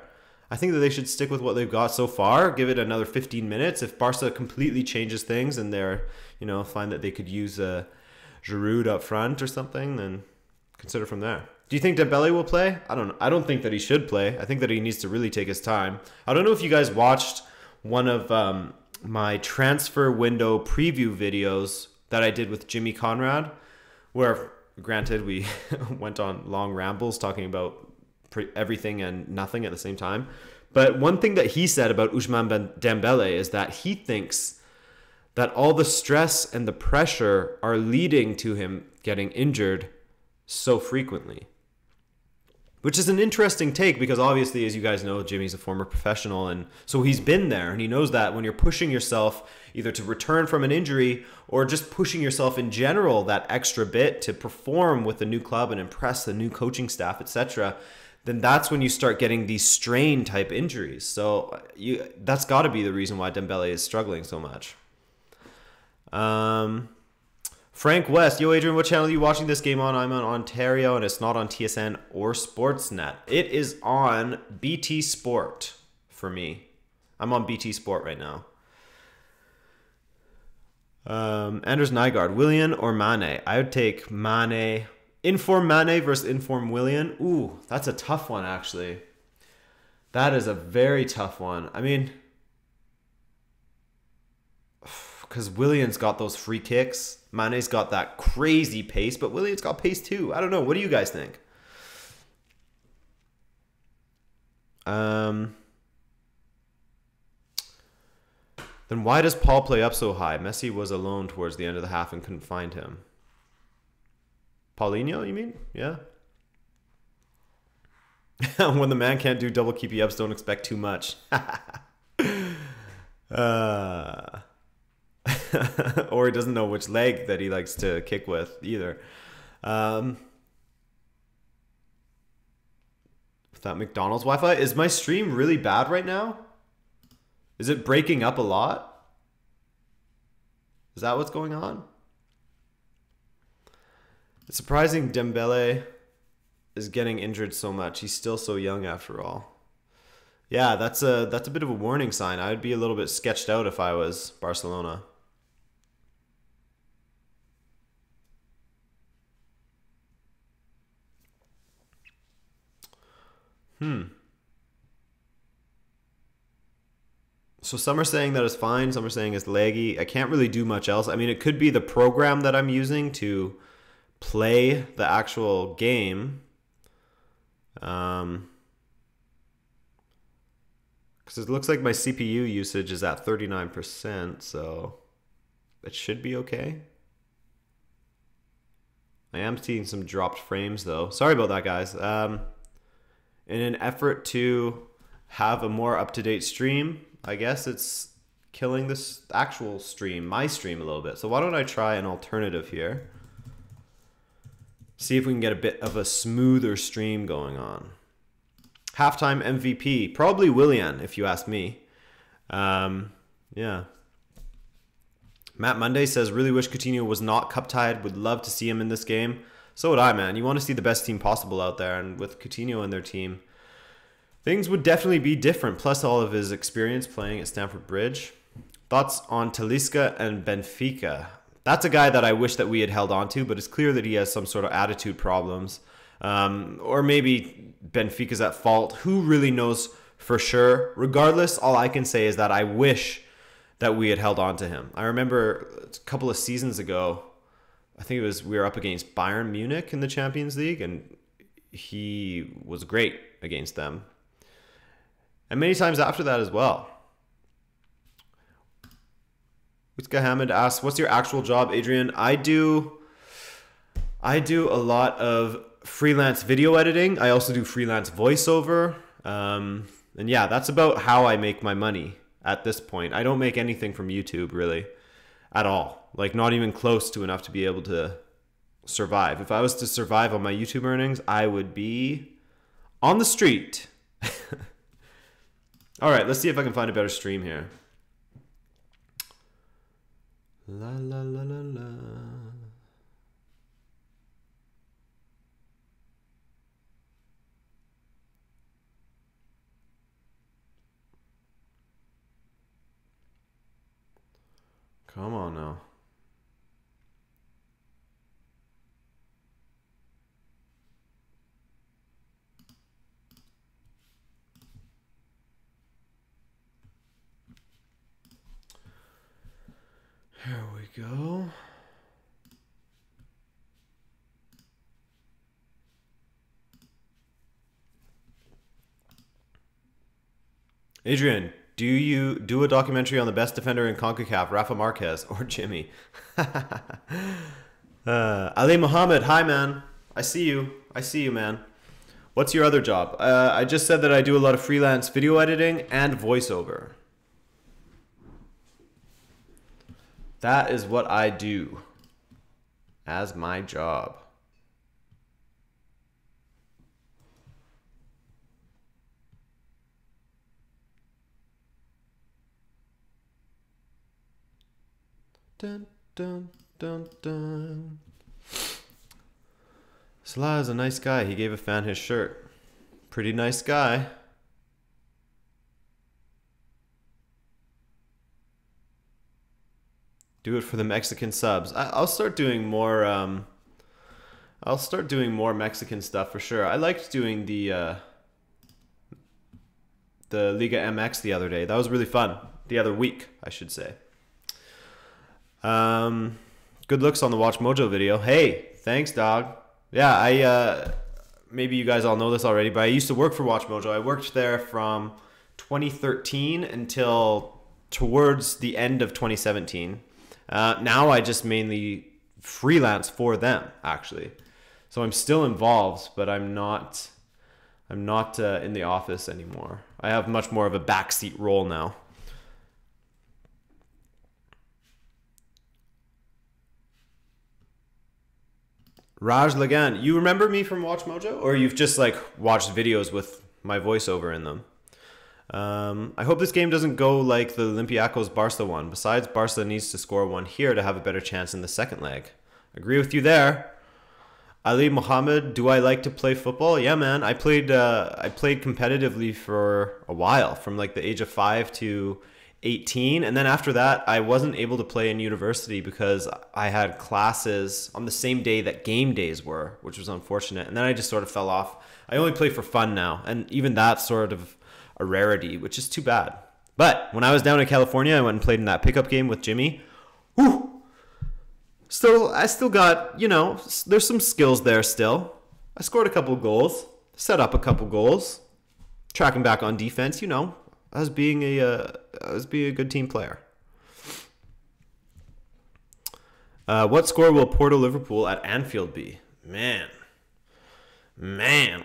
I think that they should stick with what they've got so far. Give it another 15 minutes. If Barca completely changes things and they're, find that they could use Giroud up front or something, then consider from there. Do you think Dembele will play? I don't know. I don't think that he should play. I think that he needs to really take his time. I don't know if you guys watched one of my transfer window preview videos that I did with Jimmy Conrad, where, granted, we went on long rambles talking about everything and nothing at the same time. But one thing that he said about Ousmane Dembele is that he thinks that all the stress and the pressure are leading to him getting injured so frequently, which is an interesting take because obviously, as you guys know, Jimmy's a former professional, and so he's been there and he knows that when you're pushing yourself either to return from an injury or just pushing yourself in general that extra bit to perform with the new club and impress the new coaching staff, etc., then that's when you start getting these strain type injuries. So that's got to be the reason why Dembele is struggling so much. Frank West, yo Adrian, what channel are you watching this game on? I'm on Ontario and it's not on TSN or Sportsnet. It is on BT Sport for me. I'm on BT Sport right now. Anders Nygaard, Willian or Mane? I would take Mane. Inform Mane versus Inform Willian. Ooh, that's a tough one actually. That is a very tough one. I mean, because Willian's got those free kicks. Mane's got that crazy pace, but Willian's got pace too. I don't know. What do you guys think? Then why does Paul play up so high? Messi was alone towards the end of the half and couldn't find him. Paulinho, you mean? Yeah. When the man can't do double keepy ups, don't expect too much. Or he doesn't know which leg that he likes to kick with either. With that McDonald's Wi-Fi. Is my stream really bad right now? Is it breaking up a lot? Is that what's going on? It's surprising Dembele is getting injured so much. He's still so young after all. Yeah, that's a bit of a warning sign. I'd be a little bit sketched out if I was Barcelona. So some are saying that it's fine, some are saying it's laggy. I can't really do much else. I mean, it could be the program that I'm using to play the actual game. Because it looks like my CPU usage is at 39%, so it should be okay. I am seeing some dropped frames though. Sorry about that, guys. In an effort to have a more up-to-date stream, I guess it's killing this actual stream, my stream, a little bit. So why don't I try an alternative here? See if we can get a bit of a smoother stream going on. Halftime MVP, probably Willian, if you ask me. Yeah. Matt Monday says, really wish Coutinho was not cup-tied. Would love to see him in this game. So would I, man. You want to see the best team possible out there. And with Coutinho in their team, things would definitely be different. Plus all of his experience playing at Stamford Bridge. Thoughts on Talisca and Benfica? That's a guy that I wish that we had held on to, but it's clear that he has some sort of attitude problems. Or maybe Benfica's at fault. Who really knows for sure? Regardless, all I can say is that I wish that we had held on to him. I remember a couple of seasons ago, I think it was we were up against Bayern Munich in the Champions League, and he was great against them. And many times after that as well. Witzka Hamid asks, what's your actual job, Adrian? I do a lot of freelance video editing. I also do freelance voiceover. And yeah, that's about how I make my money at this point. I don't make anything from YouTube really at all. Like not even close to enough to be able to survive. If I was to survive on my YouTube earnings, I would be on the street. All right, let's see if I can find a better stream here. La la la la la. Come on now. Here we go. Adrian, do you do a documentary on the best defender in CONCACAF, Rafa Marquez or Jimmy? Ali Muhammad, hi man. I see you, man. What's your other job? I just said that I do a lot of freelance video editing and voiceover. That is what I do as my job. Dun, dun, dun, dun. Salah is a nice guy. He gave a fan his shirt. Pretty nice guy. Do it for the Mexican subs. I'll start doing more. I'll start doing more Mexican stuff for sure. I liked doing the Liga MX the other day. That was really fun. The other week, I should say. Good looks on the Watch Mojo video. Hey, thanks, dog. Yeah, I maybe you guys all know this already, but I used to work for Watch Mojo. I worked there from 2013 until towards the end of 2017. Now I just mainly freelance for them, actually. So I'm still involved, but I'm not in the office anymore. I have much more of a backseat role now. Raj Lagan, you remember me from Watch Mojo? Or you've just like watched videos with my voiceover in them? I hope this game doesn't go like the Olympiacos Barca one. Besides, Barca needs to score one here to have a better chance in the second leg. Agree with you there. Ali Mohammed, do I like to play football? Yeah, man. I played competitively for a while, from like the age of 5 to 18, and then after that, I wasn't able to play in university because I had classes on the same day that game days were, which was unfortunate. And then I just sort of fell off. I only play for fun now, and even that's sort of a rarity, which is too bad. But when I was down in California, I went and played in that pickup game with Jimmy. Whew! I still got, there's some skills there still. I scored a couple goals, set up a couple goals, tracking back on defense, as being a good team player. What score will Porto Liverpool at Anfield be? Man.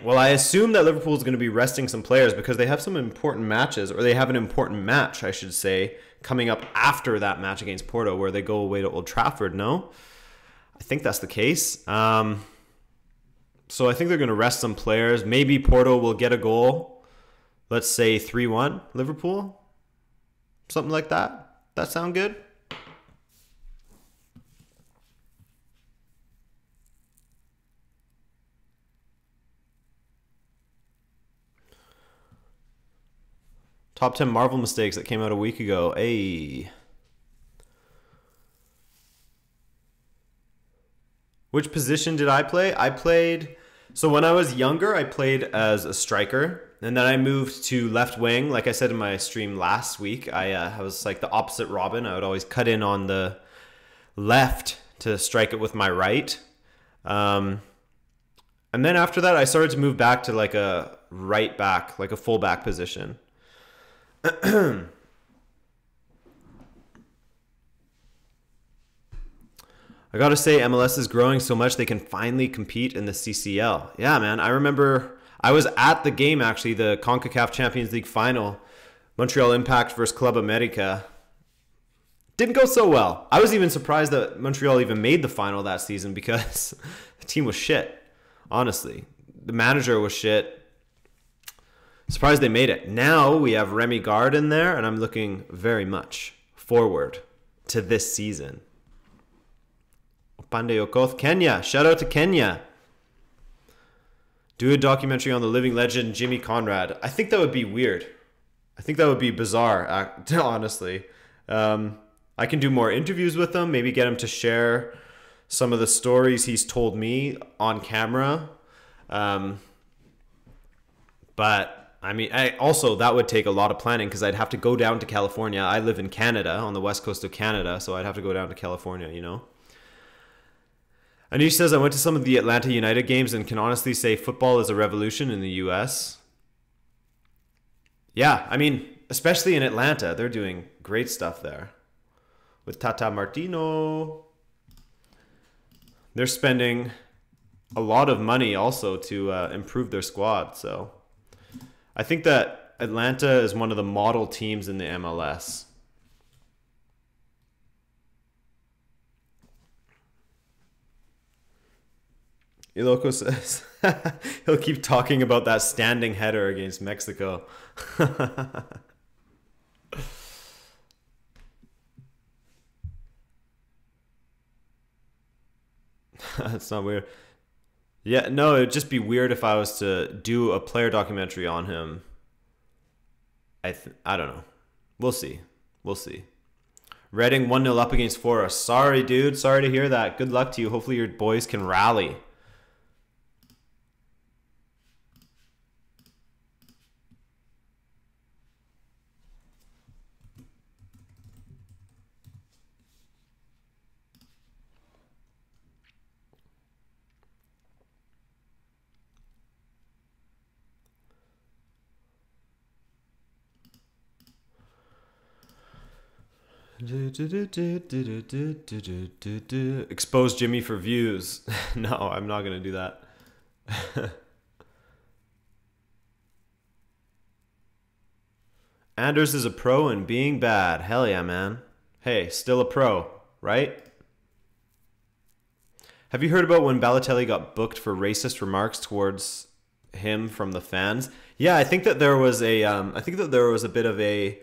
Well, I assume that Liverpool is going to be resting some players because they have some important matches, or they have an important match, I should say, coming up after that match against Porto, where they go away to Old Trafford. No, I think that's the case. So I think they're going to rest some players. Maybe Porto will get a goal. Let's say 3-1 Liverpool. Something like that. That sound good? Top 10 Marvel mistakes that came out a week ago. Hey. Which position did I play? So when I was younger, I played as a striker. And then I moved to left wing. Like I said in my stream last week, I was like the opposite Robin. I would always cut in on the left to strike it with my right. And then after that, I started to move back to like a right back, like a full back position. I gotta say, MLS is growing so much they can finally compete in the CCL. Yeah, man. I remember I was at the game, actually, the CONCACAF Champions League final, Montreal Impact versus Club America. Didn't go so well. I was even surprised that Montreal even made the final that season because the team was shit, honestly. The manager was shit. Surprised they made it. Now we have Remy Gard in there, and I'm looking very much forward to this season. Opande Okoth, Kenya. Shout out to Kenya. Do a documentary on the living legend Jimmy Conrad. I think that would be weird. I think that would be bizarre, honestly. I can do more interviews with him, maybe get him to share some of the stories he's told me on camera. But I mean, that would take a lot of planning because I'd have to go down to California. I live in Canada, on the west coast of Canada, so I'd have to go down to California, Anish says, I went to some of the Atlanta United games and can honestly say football is a revolution in the U.S. Yeah, I mean, especially in Atlanta, they're doing great stuff there. With Tata Martino. They're spending a lot of money also to improve their squad, so I think that Atlanta is one of the model teams in the MLS. Iloko says he'll keep talking about that standing header against Mexico. That's not weird. Yeah, no, it'd just be weird if I was to do a player documentary on him. I don't know. We'll see. Reading 1-0 up against Forest. Sorry, dude. Sorry to hear that. Good luck to you. Hopefully your boys can rally. Expose Jimmy for views. No, I'm not gonna do that. Anders is a pro in being bad. Hell yeah, man. Hey, still a pro, right? Have you heard about when Balotelli got booked for racist remarks towards him from the fans? Yeah, I think that there was a bit of a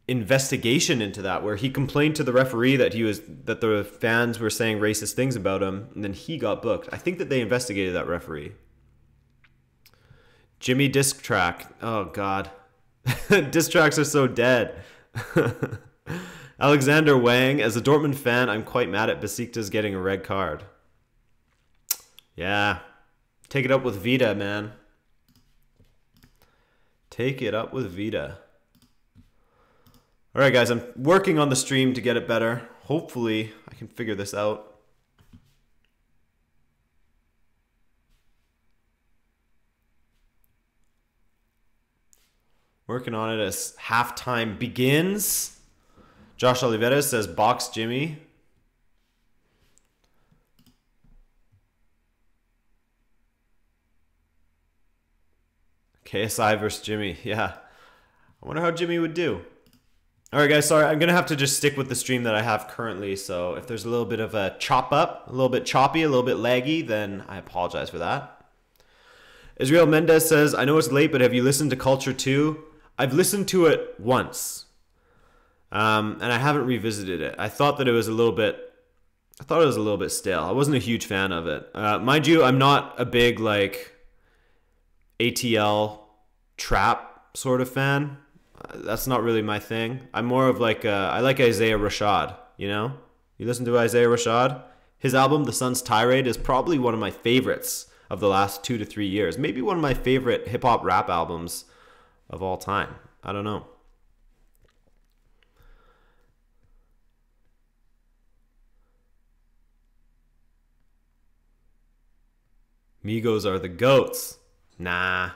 investigation into that where he complained to the referee that the fans were saying racist things about him, and then he got booked. I think that they investigated that referee. Jimmy disc track. Oh God. Disc tracks are so dead. Alexander Wang, as a Dortmund fan, I'm quite mad at Besiktas getting a red card. Yeah. Take it up with Vida, man. Take it up with Vida. All right, guys, I'm working on the stream to get it better. Hopefully, I can figure this out. Working on it as halftime begins. Josh Oliveira says, box Jimmy. KSI versus Jimmy. Yeah. I wonder how Jimmy would do. All right, guys, sorry. I'm going to have to just stick with the stream that I have currently. So if there's a little bit of a chop up, a little bit choppy, a little bit laggy, then I apologize for that. Israel Mendez says, I know it's late, but have you listened to Culture 2? I've listened to it once. And I haven't revisited it. I thought it was a little bit stale. I wasn't a huge fan of it. Mind you, I'm not a big like ATL trap sort of fan. That's not really my thing. I'm more of like I like Isaiah Rashad, you know? You listen to Isaiah Rashad? His album, The Sun's Tirade, is probably one of my favorites of the last 2 to 3 years. Maybe one of my favorite hip-hop rap albums of all time. I don't know. Migos are the GOATs. Nah.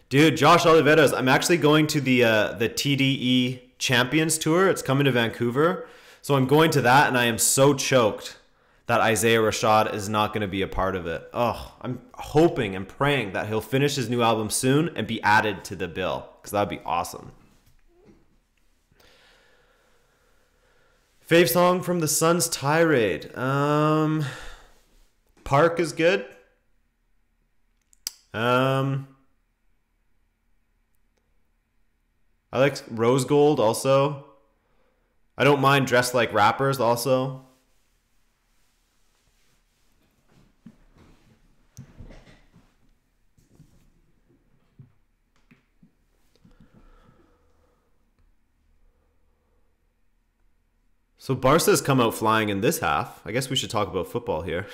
Dude, Josh Oliveira's. I'm actually going to the TDE Champions Tour. It's coming to Vancouver. So I'm going to that, and I am so choked that Isaiah Rashad is not going to be a part of it. Oh, I'm hoping and praying that he'll finish his new album soon and be added to the bill, because that would be awesome. Fave song from The Sun's Tirade. Park is good. I like Rose Gold also. I don't mind Dressed Like Rappers also. So Barca's come out flying in this half. I guess we should talk about football here.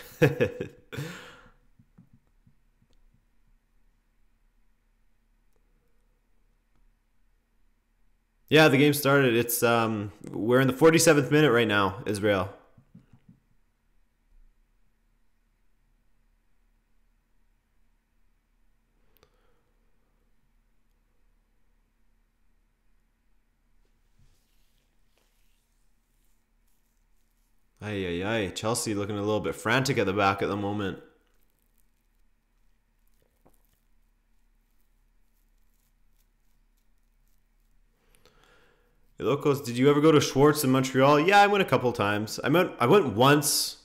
Yeah, the game started. It's we're in the 47th minute right now, Israel. Ay, ay, ay. Chelsea looking a little bit frantic at the back at the moment. Hey, Locos, did you ever go to Schwartz in Montreal? Yeah, I went a couple times. I went once,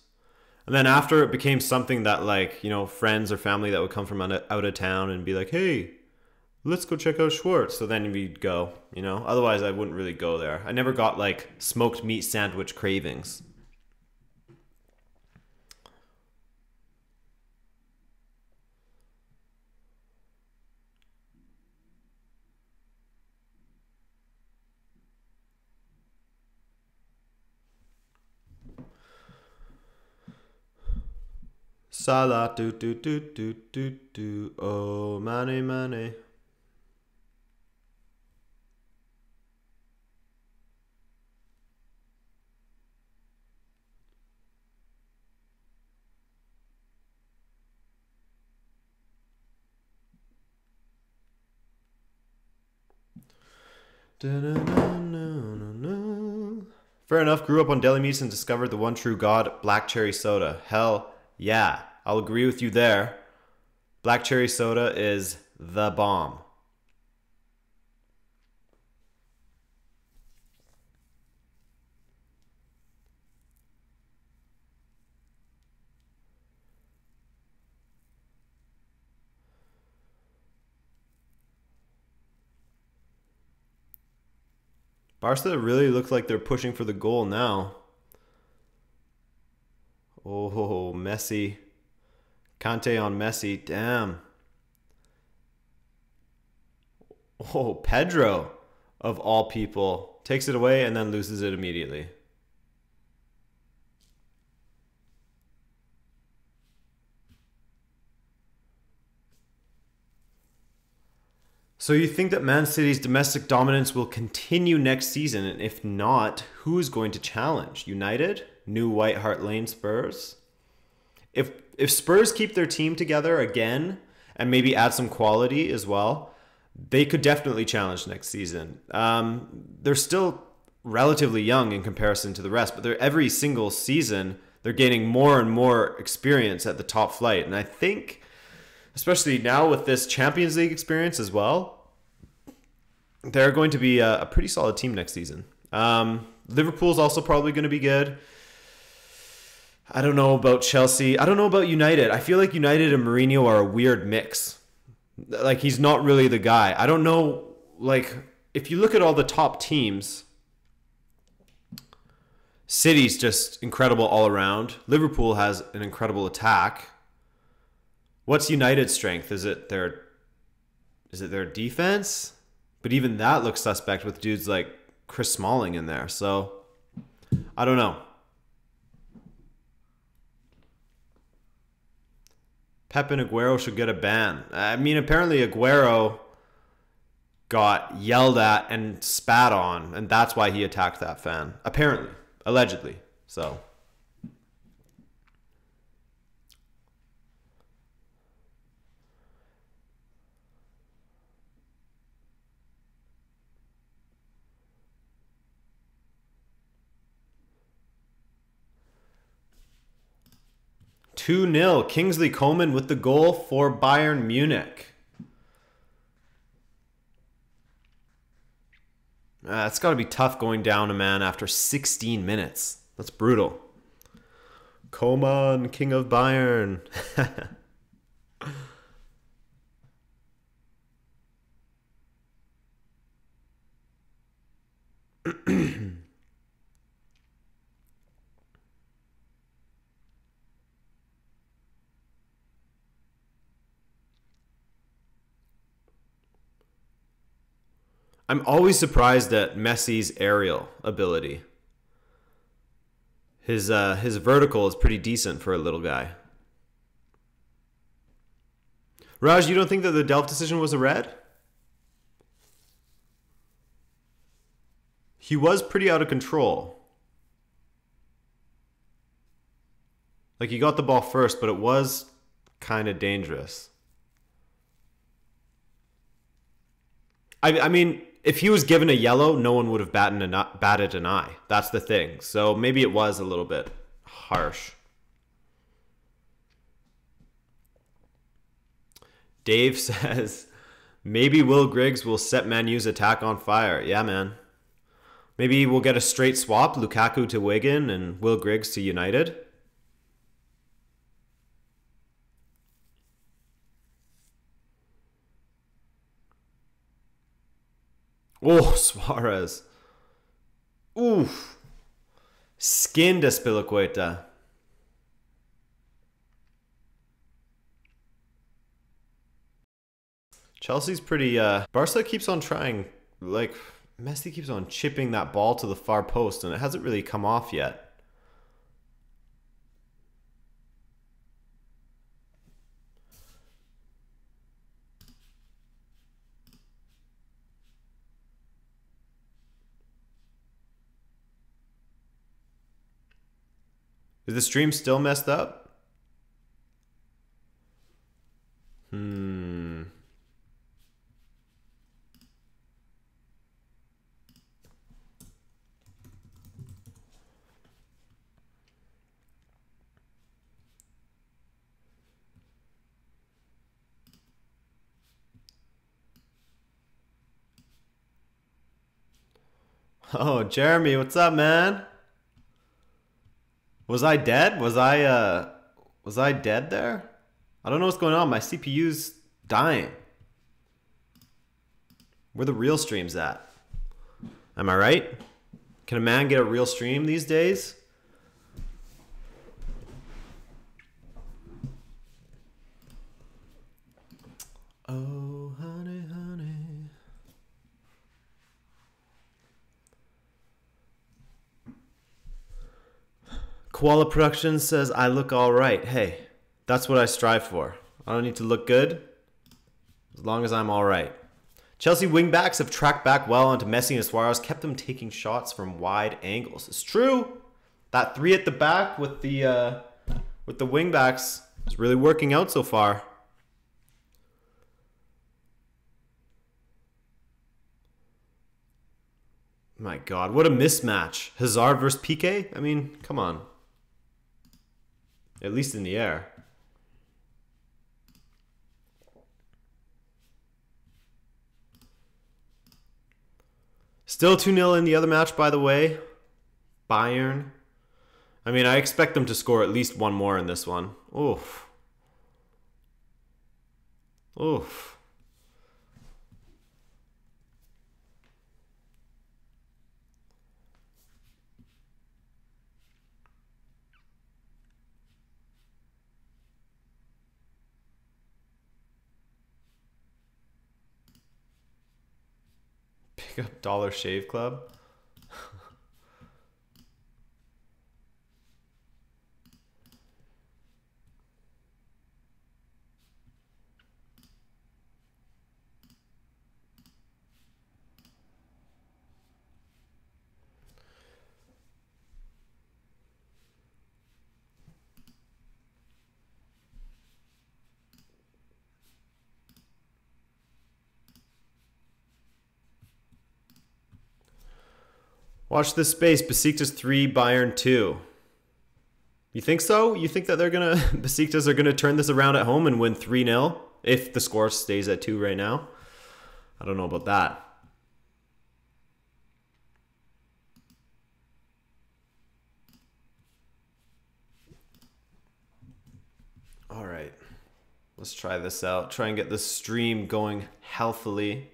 and then after it became something that, like, you know, friends or family that would come from out of town and be like, hey, let's go check out Schwartz. So then we'd go, you know. Otherwise, I wouldn't really go there. I never got, like, smoked meat sandwich cravings. Salah, do do do do do do. Oh, money, money. Fair enough. Grew up on deli meats and discovered the one true god, black cherry soda. Hell yeah, I'll agree with you there. Black cherry soda is the bomb. Barca really look like they're pushing for the goal now. Oh, Messi. Kante on Messi. Damn. Oh, Pedro, of all people, takes it away and then loses it immediately. So you think that Man City's domestic dominance will continue next season? And if not, who is going to challenge? United? New White Hart Lane Spurs? If Spurs keep their team together again and maybe add some quality as well, they could definitely challenge next season. They're still relatively young in comparison to the rest, but every single season they're gaining more and more experience at the top flight. And I think, especially now with this Champions League experience as well, they're going to be a pretty solid team next season. Liverpool's also probably going to be good. I don't know about Chelsea. I don't know about United. I feel like United and Mourinho are a weird mix. Like, he's not really the guy. I don't know, like, if you look at all the top teams, City's just incredible all around. Liverpool has an incredible attack. What's United's strength? Is it their defense? But even that looks suspect with dudes like Chris Smalling in there. So, I don't know. Pep and Aguero should get a ban. I mean, apparently Aguero got yelled at and spat on, and that's why he attacked that fan. Apparently. Allegedly. So. (2-0) Kingsley Coman with the goal for Bayern Munich. It's got to be tough going down a man after 16 minutes. That's brutal. Coman, king of Bayern. I'm always surprised at Messi's aerial ability. His vertical is pretty decent for a little guy. Raj, you don't think that the Delft decision was a red? He was pretty out of control. Like, he got the ball first, but it was kind of dangerous. I mean, if he was given a yellow, no one would have batted an eye. That's the thing. So maybe it was a little bit harsh. Dave says, maybe Will Griggs will set Man U's attack on fire. Yeah, man. Maybe we'll get a straight swap, Lukaku to Wigan and Will Griggs to United. Oh, Suarez. Oof. Skinned Aspilicueta. Chelsea's pretty... Barca keeps on trying. Like, Messi keeps on chipping that ball to the far post, and it hasn't really come off yet. Is the stream still messed up? Oh, Jeremy, what's up, man? Was I dead? Was I dead there? I don't know what's going on. My CPU's dying. Where the real stream's at? Am I right? Can a man get a real stream these days? Oh, honey, honey. Koala Productions says, I look all right. Hey, that's what I strive for. I don't need to look good as long as I'm all right. Chelsea wingbacks have tracked back well onto Messi and Suarez, kept them taking shots from wide angles. It's true. That three at the back with the wingbacks is really working out so far. My God, what a mismatch. Hazard versus Piqué? I mean, come on. At least in the air. Still 2-0 in the other match, by the way. Bayern. I mean, I expect them to score at least one more in this one. Oof. Oof. Pick up Dollar Shave Club. Watch this space. Besiktas 3, Bayern 2. You think so? You think that they're gonna Besiktas are gonna turn this around at home and win 3-0 if the score stays at 2 right now? I don't know about that. All right. Let's try this out. Try and get this stream going healthily.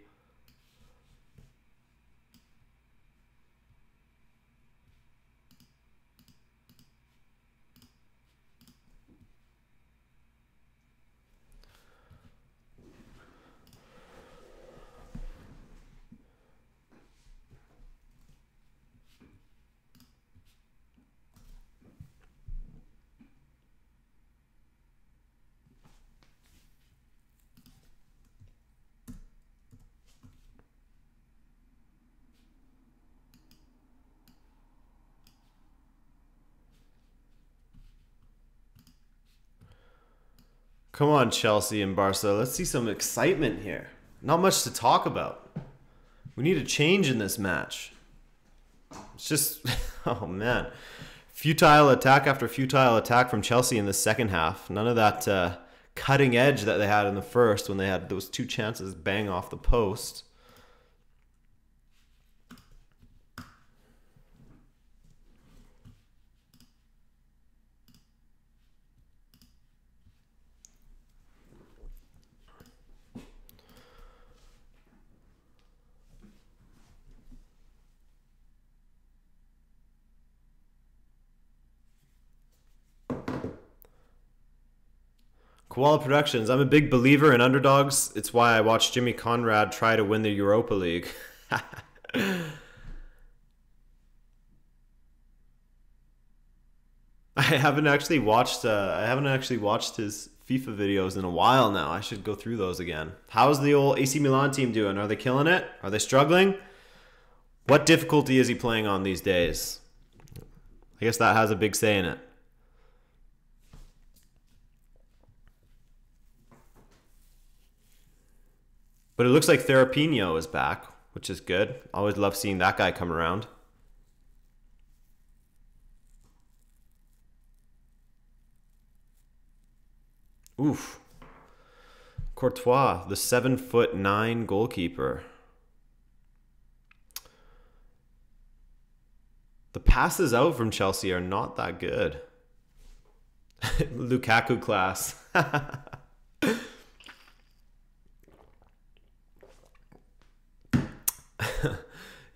Come on, Chelsea and Barca. Let's see some excitement here. Not much to talk about. We need a change in this match. It's just, oh man. Futile attack after futile attack from Chelsea in the second half. None of that cutting edge that they had in the first when they had those two chances bang off the post. Koala Productions. I'm a big believer in underdogs. It's why I watched Jimmy Conrad try to win the Europa League. I haven't actually watched his FIFA videos in a while now. I should go through those again. How's the old AC Milan team doing? Are they killing it? Are they struggling? What difficulty is he playing on these days? I guess that has a big say in it. But it looks like Therapinho is back, which is good. Always love seeing that guy come around. Oof. Courtois, the 7'9" goalkeeper. The passes out from Chelsea are not that good. Lukaku class.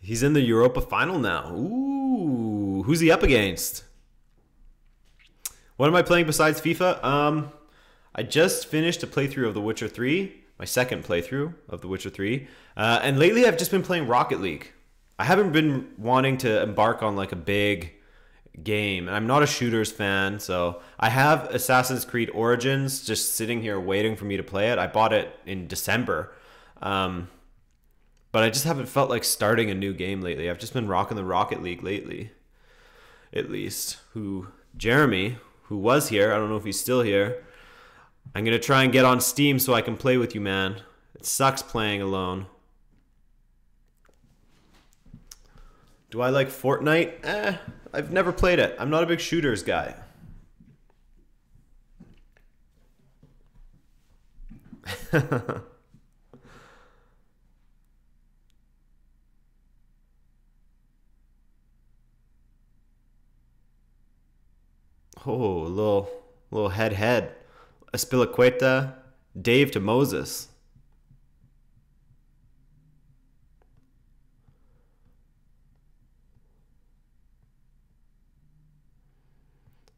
He's in the Europa final now. Ooh, who's he up against? What am I playing besides FIFA? I just finished a playthrough of The Witcher 3, my second playthrough of The Witcher 3. And lately I've just been playing Rocket League. I haven't been wanting to embark on like a big game, and I'm not a shooters fan, so I have Assassin's Creed Origins just sitting here waiting for me to play it. I bought it in December, but I just haven't felt like starting a new game lately. I've just been rocking the Rocket League lately, at least. Jeremy, who was here, I don't know if he's still here. I'm gonna try and get on Steam so I can play with you, man. It sucks playing alone. Do I like Fortnite? I've never played it. I'm not a big shooters guy. Oh, a little head. Aspilicueta, Dave to Moses.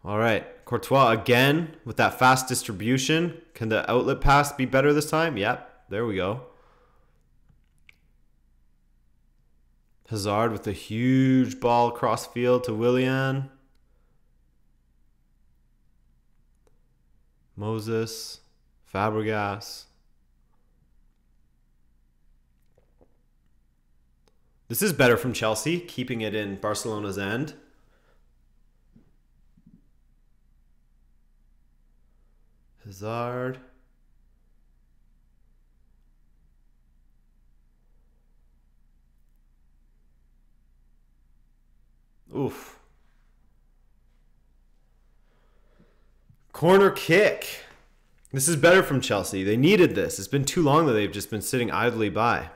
All right, Courtois again with that fast distribution. Can the outlet pass be better this time? Yep, there we go. Hazard with a huge ball across field to Willian. Moses, Fabregas. This is better from Chelsea, keeping it in Barcelona's end. Hazard. Oof. Corner kick. This is better from Chelsea. They needed this. It's been too long that they've just been sitting idly by.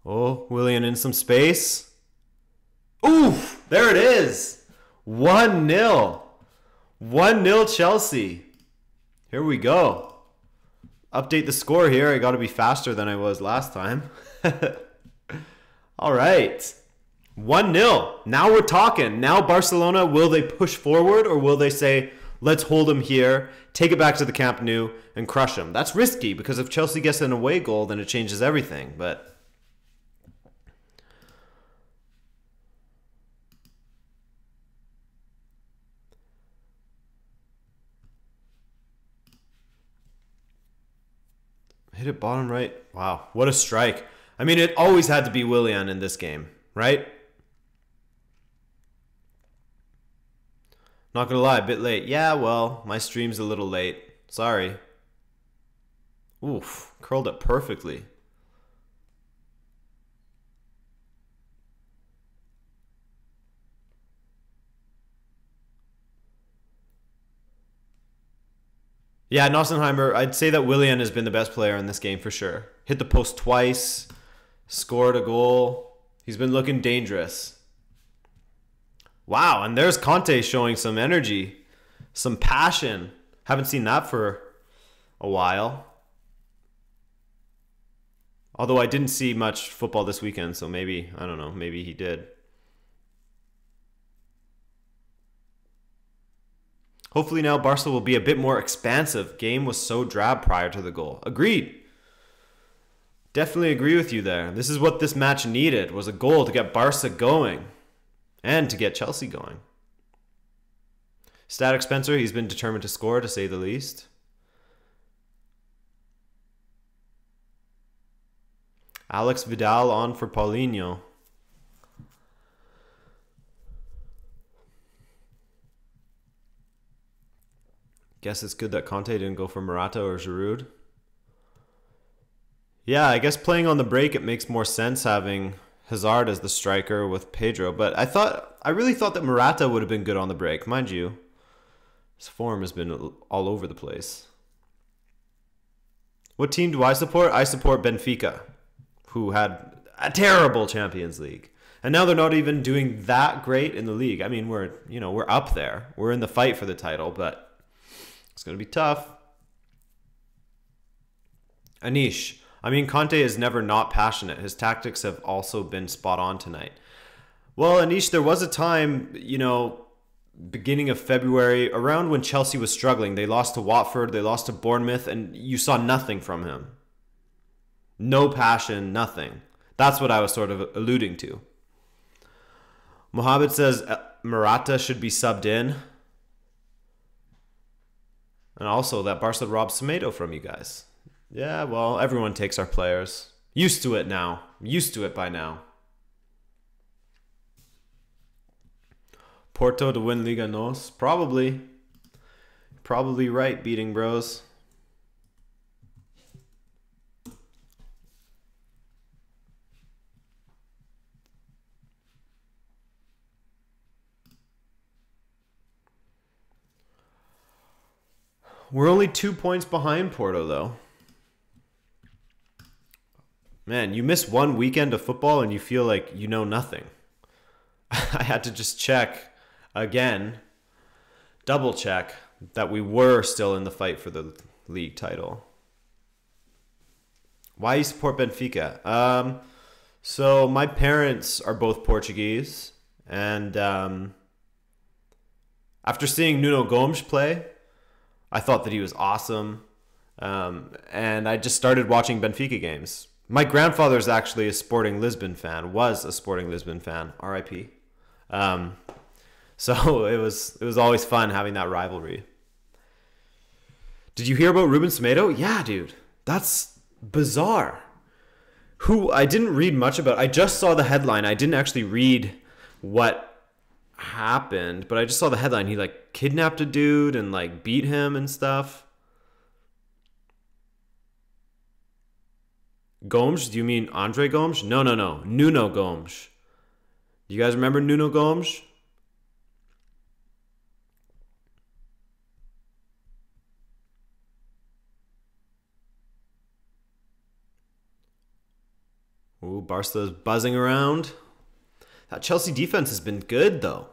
Oh, Willian in some space. Oof! There it is. 1-0. 1-0 Chelsea. Here we go. Update the score here. I got to be faster than I was last time. All right. 1-0. Now we're talking. Now Barcelona, will they push forward or will they say, let's hold them here, take it back to the Camp Nou, and crush them? That's risky because if Chelsea gets an away goal, then it changes everything. But hit it bottom right. Wow, what a strike. I mean, it always had to be Willian in this game, right? Not gonna lie, a bit late. Yeah, well, my stream's a little late. Sorry. Oof, curled it perfectly. Yeah, Nossenheimer, I'd say that Willian has been the best player in this game for sure. Hit the post twice, scored a goal. He's been looking dangerous. Wow, and there's Conte showing some energy, some passion. Haven't seen that for a while. Although I didn't see much football this weekend, so maybe, I don't know, maybe he did. Hopefully now Barca will be a bit more expansive. Game was so drab prior to the goal. Agreed. Definitely agree with you there. This is what this match needed, was a goal to get Barca going and to get Chelsea going. Static Spencer, he's been determined to score, to say the least. Alex Vidal on for Paulinho. Guess it's good that Conte didn't go for Morata or Giroud. Yeah, I guess playing on the break, it makes more sense having Hazard as the striker with Pedro. But I really thought that Morata would have been good on the break. Mind you, his form has been all over the place. What team do I support? I support Benfica, who had a terrible Champions League. And now they're not even doing that great in the league. I mean, we're up there. We're in the fight for the title, but it's going to be tough. Anish, I mean, Conte is never not passionate. His tactics have also been spot on tonight. Well, Anish, there was a time, beginning of February, around when Chelsea was struggling. They lost to Watford, they lost to Bournemouth, and you saw nothing from him. No passion, nothing. That's what I was sort of alluding to. Mohammed says Morata should be subbed in. And also that Barca robbed Semedo from you guys. Yeah, well, everyone takes our players. Used to it now. Used to it by now. Porto to win Liga Nos? Probably. Probably right, beating bros. We're only 2 points behind Porto, though. Man, you miss one weekend of football and you feel like you know nothing. I had to just check again, double check, that we were still in the fight for the league title. Why you support Benfica? So my parents are both Portuguese, and after seeing Nuno Gomes play, I thought that he was awesome, and I just started watching Benfica games. My grandfather is actually a Sporting Lisbon fan, was a Sporting Lisbon fan, R.I.P. So it was always fun having that rivalry. Did you hear about Ruben Semedo? Yeah, dude, that's bizarre. I didn't read much about. I just saw the headline. I didn't actually read what happened, but I just saw the headline. He kidnapped a dude and beat him and stuff. Gomes? Do you mean Andre Gomes? No. Nuno Gomes. You guys remember Nuno Gomes? Ooh, Barca's buzzing around. That Chelsea defense has been good, though.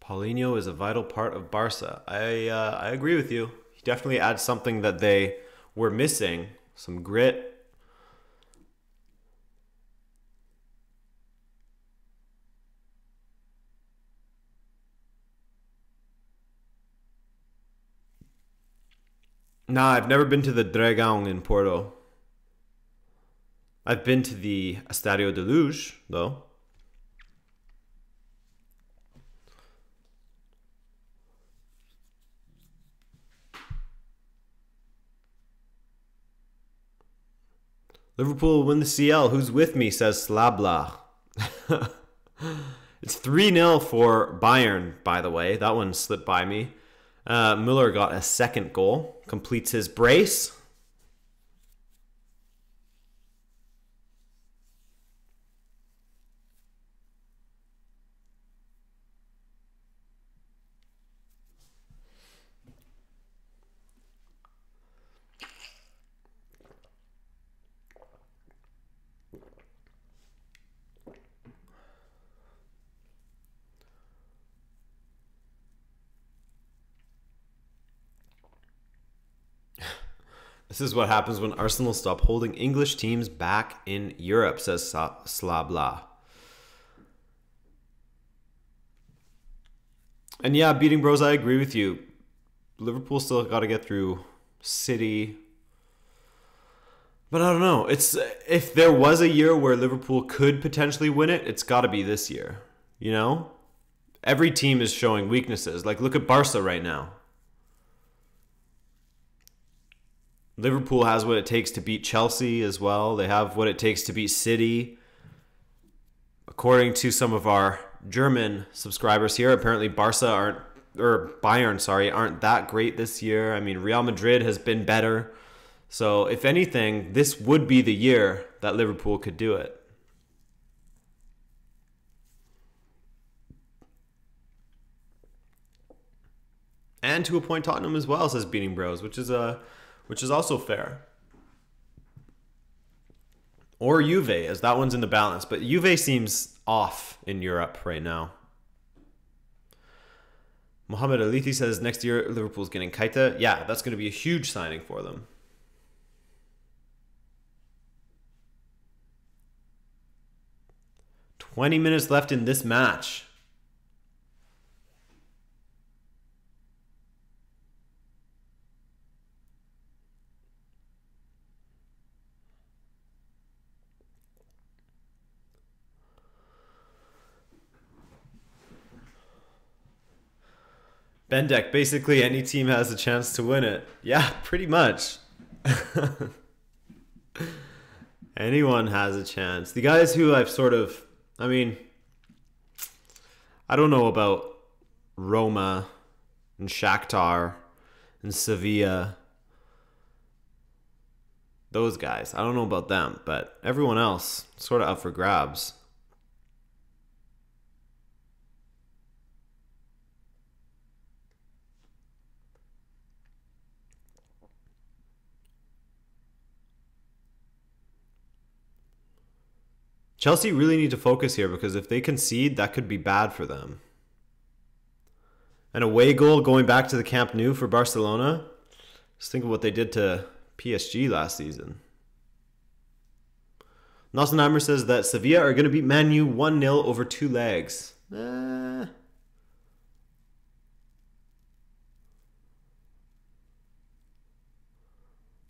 Paulinho is a vital part of Barca. I agree with you. He definitely adds something that they were missing. Some grit. Nah, I've never been to the Dragão in Porto. I've been to the Estadio de Luz, though. Liverpool will win the CL. Who's with me, says Slabla. It's 3-0 for Bayern, by the way. That one slipped by me. Müller got a second goal. Completes his brace. This is what happens when Arsenal stop holding English teams back in Europe, says Slabla. And yeah, beating bros, I agree with you. Liverpool still got to get through City. But I don't know. If there was a year where Liverpool could potentially win it, it's got to be this year. You know? Every team is showing weaknesses. Look at Barca right now. Liverpool has what it takes to beat Chelsea as well. They have what it takes to beat City. According to some of our German subscribers here, apparently Bayern, aren't that great this year. I mean, Real Madrid has been better. So if anything, this would be the year that Liverpool could do it. And to a point Tottenham as well, says Beating Bros, which is also fair. Or Juve, as that one's in the balance. But Juve seems off in Europe right now. Mohamed Alithi says next year Liverpool's getting Keita. Yeah, that's going to be a huge signing for them. "20 minutes left in this match." Bendek, basically any team has a chance to win it. Yeah, pretty much. Anyone has a chance. The guys who I've sort of, I mean, I don't know about Roma and Shakhtar and Sevilla. Those guys, I don't know about them, but everyone else sort of up for grabs. Chelsea really need to focus here because if they concede, that could be bad for them. An away goal going back to the Camp Nou for Barcelona. Just think of what they did to PSG last season. Nossenheimer says that Sevilla are going to beat Man U 1-0 over 2 legs.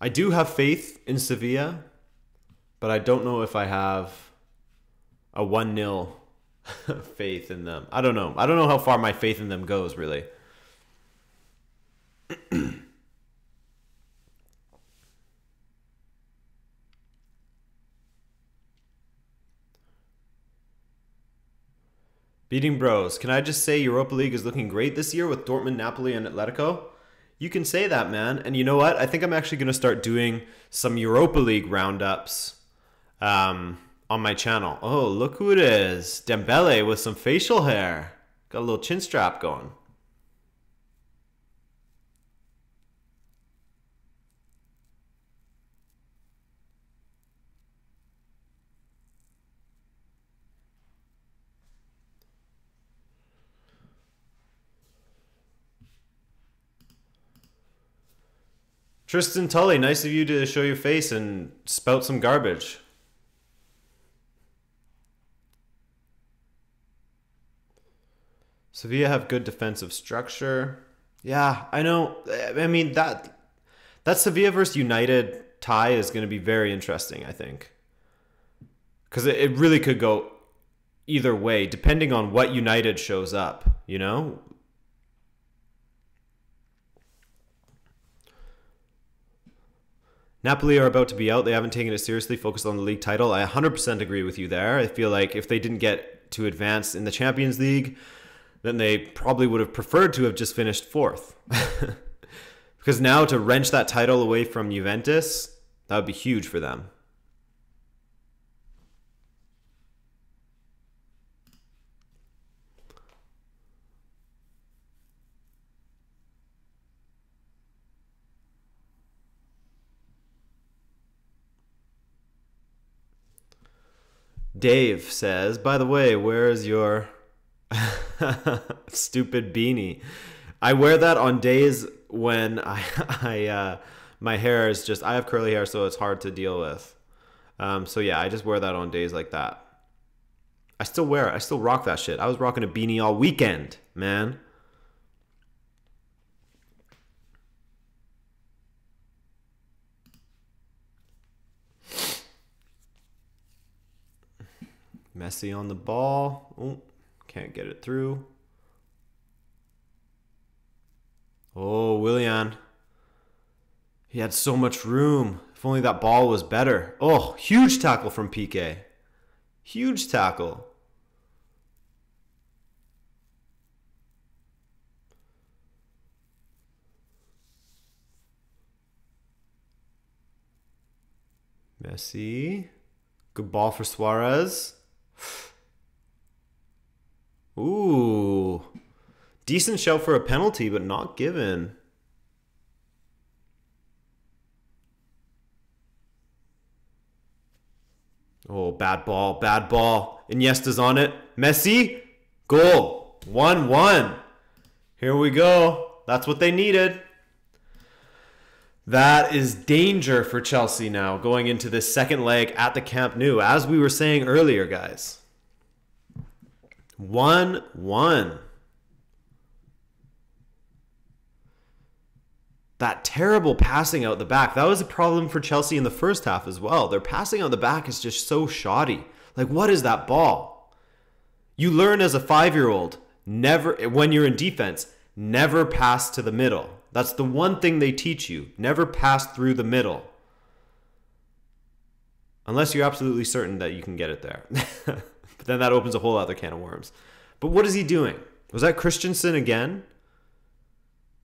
I do have faith in Sevilla, but I don't know if I have a 1-0 faith in them. I don't know. I don't know how far my faith in them goes, really. Beating Bros. Can I just say Europa League is looking great this year with Dortmund, Napoli, and Atletico? You can say that, man. And you know what? I think I'm actually going to start doing some Europa League roundups on my channel. Oh, look who it is. Dembele with some facial hair. Got a little chin strap going. Tristan Tully, nice of you to show your face and spout some garbage. Sevilla have good defensive structure. Yeah, I know. I mean, that Sevilla versus United tie is going to be very interesting, I think. Because it really could go either way, depending on what United shows up, you know? Napoli are about to be out. They haven't taken it seriously, focused on the league title. I 100% agree with you there. I feel like if they didn't get to advance in the Champions League, then they probably would have preferred to have just finished 4th. Because now to wrench that title away from Juventus, that would be huge for them. Dave says, by the way, where is your stupid beanie? I wear that on days when my hair is just, I have curly hair, so it's hard to deal with. So yeah, I just wear that on days like that. I still wear it. I still rock that shit. I was rocking a beanie all weekend, man. Messi on the ball. Oh, can't get it through. Oh, Willian. He had so much room. If only that ball was better. Oh, huge tackle from PK. Huge tackle. Messi. Good ball for Suarez. Ooh. Decent shout for a penalty, but not given. Oh, bad ball, bad ball. Iniesta's on it. Messi, goal. 1-1. Here we go. That's what they needed. That is danger for Chelsea now going into this second leg at the Camp Nou, as we were saying earlier, guys. 1-1. That terrible passing out the back. That was a problem for Chelsea in the first half as well. Their passing out the back is just so shoddy. Like, what is that ball? You learn as a 5-year-old, never, when you're in defense, never pass to the middle. That's the one thing they teach you. Never pass through the middle. Unless you're absolutely certain that you can get it there. But then that opens a whole other can of worms. But what is he doing? Was that Christensen again?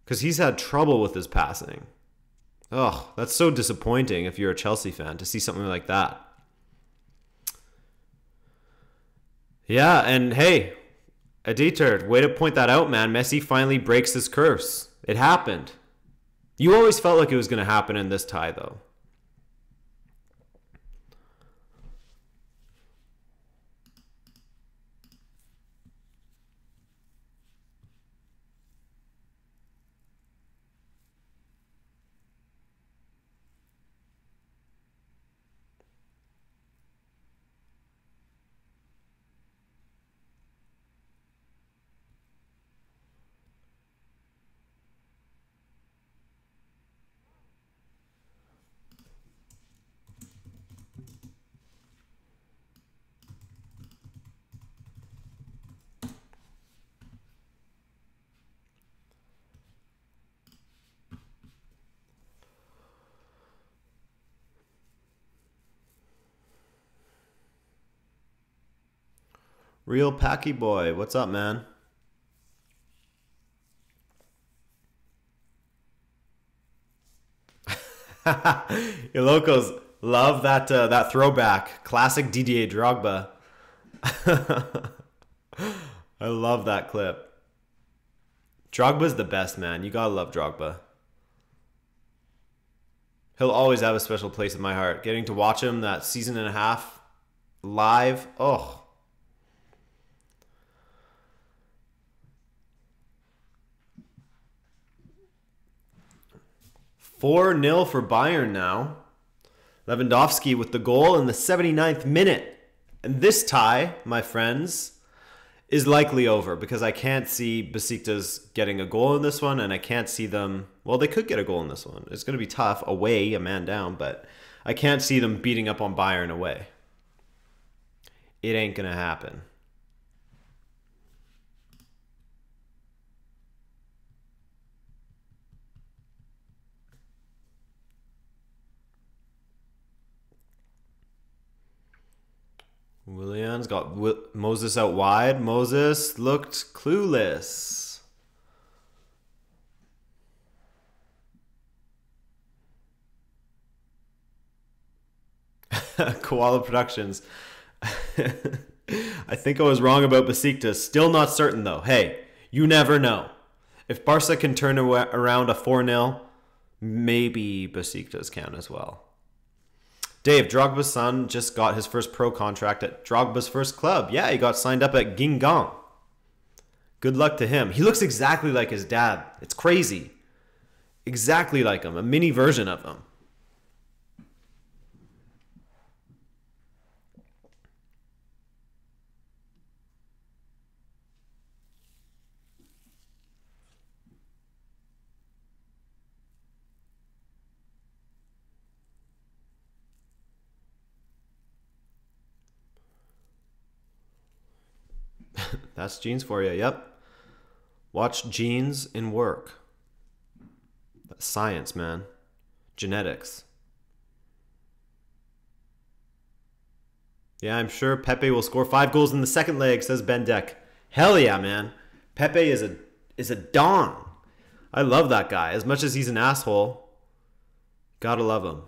Because he's had trouble with his passing. Oh, that's so disappointing if you're a Chelsea fan to see something like that. Yeah, and hey, Dieter, way to point that out, man. Messi finally breaks his curse. It happened. You always felt like it was going to happen in this tie, though. Real Packy Boy, what's up, man? Your locals love that that throwback, classic Didier Drogba. I love that clip. Drogba's the best, man. You gotta love Drogba. He'll always have a special place in my heart. Getting to watch him that season and a half live, oh. 4-0 for Bayern now. Lewandowski with the goal in the 79th minute. And this tie, my friends, is likely over because I can't see Besiktas getting a goal in this one, and I can't see them... Well, they could get a goal in this one. It's going to be tough away, a man down, but I can't see them beating up on Bayern away. It ain't going to happen. Williams got Moses out wide. Moses looked clueless. Koala Productions. I think I was wrong about Besiktas. Still not certain, though. Hey, you never know. If Barca can turn around a 4-0, maybe Besiktas can as well. Dave, Drogba's son just got his first pro contract at Drogba's first club. Yeah, he got signed up at Guingamp. Good luck to him. He looks exactly like his dad. It's crazy. Exactly like him. A mini version of him. That's genes for you. Yep. Watch genes in work. That's science, man. Genetics. Yeah, I'm sure Pepe will score 5 goals in the second leg, says Ben Deck. Hell yeah, man. Pepe is a don. I love that guy. As much as he's an asshole, gotta love him.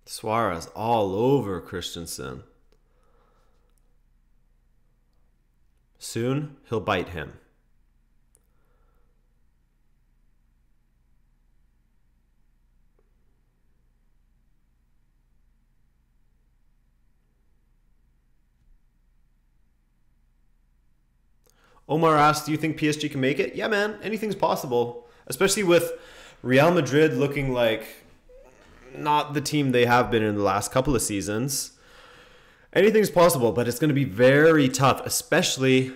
Suarez all over Christensen. Soon, he'll bite him. Omar asks, do you think PSG can make it? Yeah, man, anything's possible. Especially with Real Madrid looking like not the team they have been in the last couple of seasons. Anything's possible, but it's going to be very tough, especially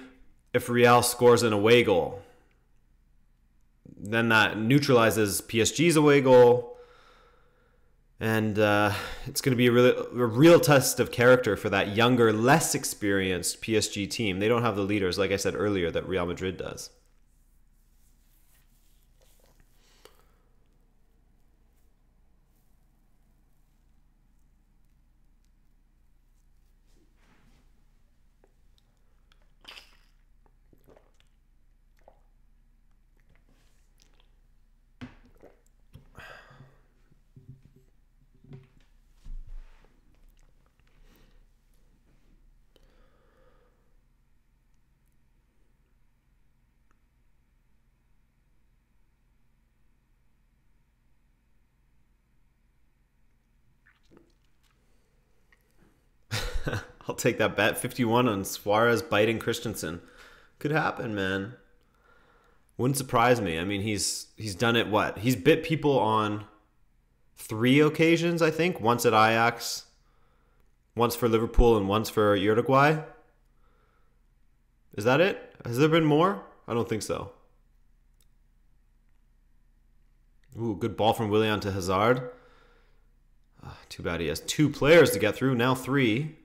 if Real scores an away goal. Then that neutralizes PSG's away goal. And it's going to be a real test of character for that younger, less experienced PSG team. They don't have the leaders, like I said earlier, that Real Madrid does. I'll take that bet. 51 on Suarez biting Christensen. Could happen, man. Wouldn't surprise me. I mean, he's done it, what? He's bit people on 3 occasions, I think. Once at Ajax, once for Liverpool, and once for Uruguay. Is that it? Has there been more? I don't think so. Ooh, good ball from Willian to Hazard. Too bad he has 2 players to get through. Now 3.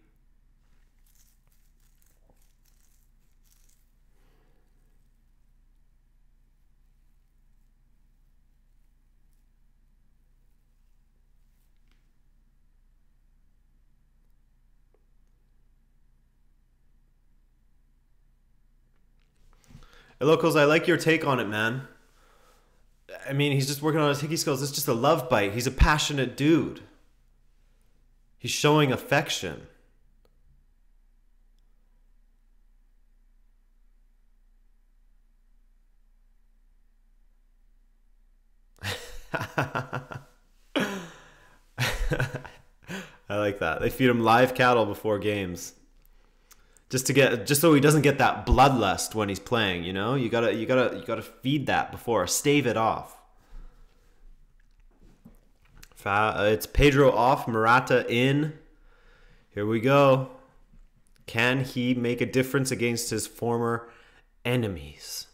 Hey, Locals, I like your take on it, man. I mean, he's just working on his hickey skills. It's just a love bite. He's a passionate dude. He's showing affection. I like that. They feed him live cattle before games. Just so he doesn't get that bloodlust when he's playing, you know? You gotta feed that before, stave it off. It's Pedro off, Morata in. Here we go. Can he make a difference against his former enemies?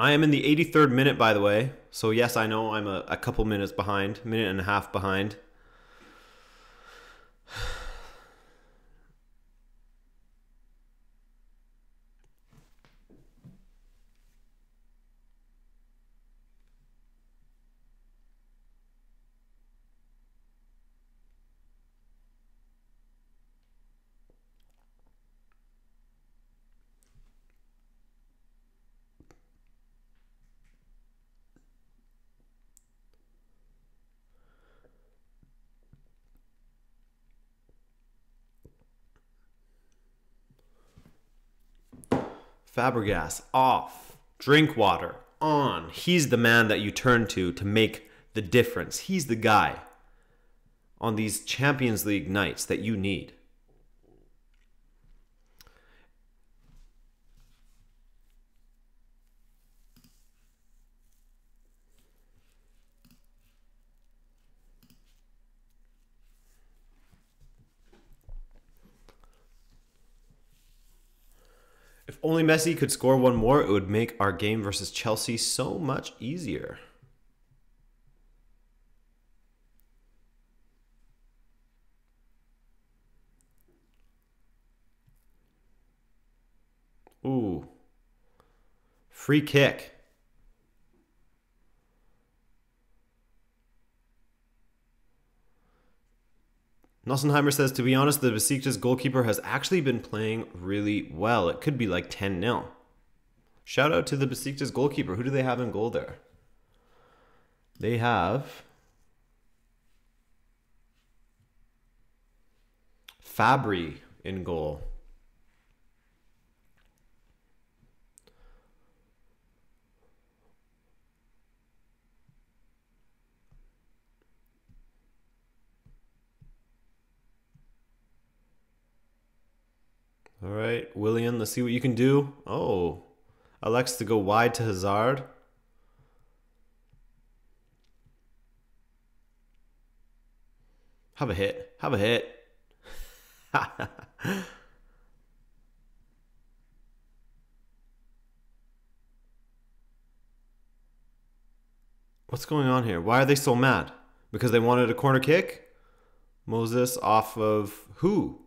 I am in the 83rd minute, by the way. So yes, I know I'm a couple minutes behind, minute and a half behind. Fabregas off. Drinkwater on. He's the man that you turn to make the difference. He's the guy on these Champions League nights that you need. If only Messi could score one more, it would make our game versus Chelsea so much easier. Ooh. Free kick. Nussenheimer says, to be honest, the Besiktas goalkeeper has actually been playing really well. It could be like 10-0. Shout out to the Besiktas goalkeeper. Who do they have in goal there? They have Fabry in goal. All right, William, let's see what you can do. Oh, Alex to go wide to Hazard. Have a hit. Have a hit. What's going on here? Why are they so mad? Because they wanted a corner kick? Moses off of who?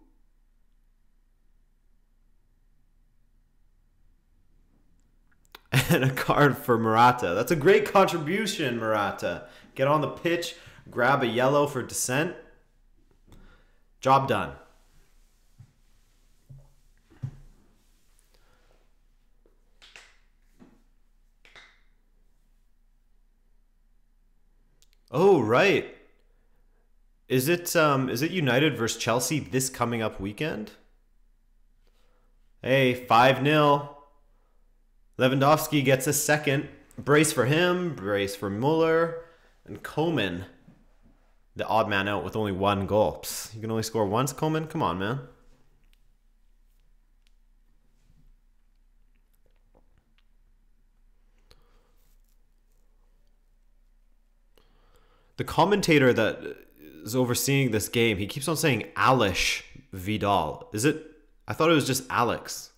And a card for Murata. That's a great contribution, Murata. Get on the pitch, grab a yellow for dissent. Job done. Oh, right. Is it United versus Chelsea this coming up weekend? Hey, 5-0. Lewandowski gets a second. Brace for him, brace for Muller, and Koeman, the odd man out with only one goal. Psst, you can only score once, Koeman? Come on, man. The commentator that is overseeing this game, he keeps on saying Alish Vidal. Is it? I thought it was just Alex.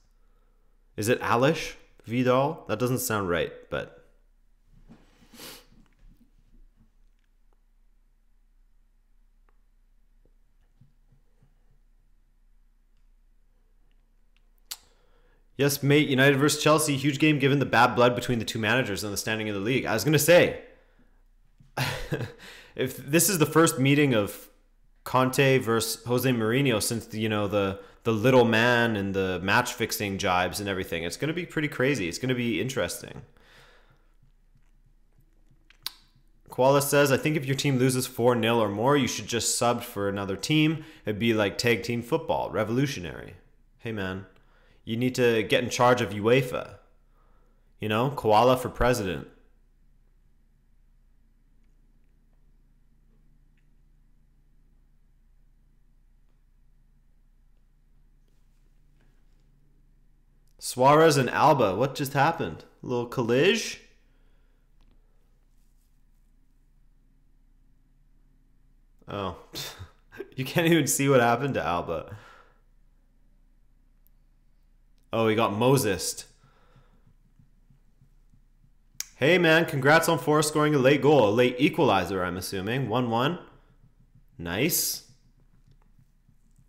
Is it Alish Vidal? That doesn't sound right, but... Yes, mate, United versus Chelsea. Huge game given the bad blood between the two managers and the standing of the league. I was going to say, if this is the first meeting of Conte versus Jose Mourinho since, the little man and the match fixing jibes and everything, it's going to be pretty crazy. It's going to be interesting. Koala says, I think if your team loses 4-0 or more, you should just sub for another team. It'd be like tag team football, revolutionary. Hey, man. You need to get in charge of UEFA. Koala for president. Suarez and Alba. What just happened? A little collage? Oh. You can't even see what happened to Alba. Oh, he got Moses. Hey, man, congrats on Forrest scoring a late goal. A late equalizer, I'm assuming. 1-1. Nice.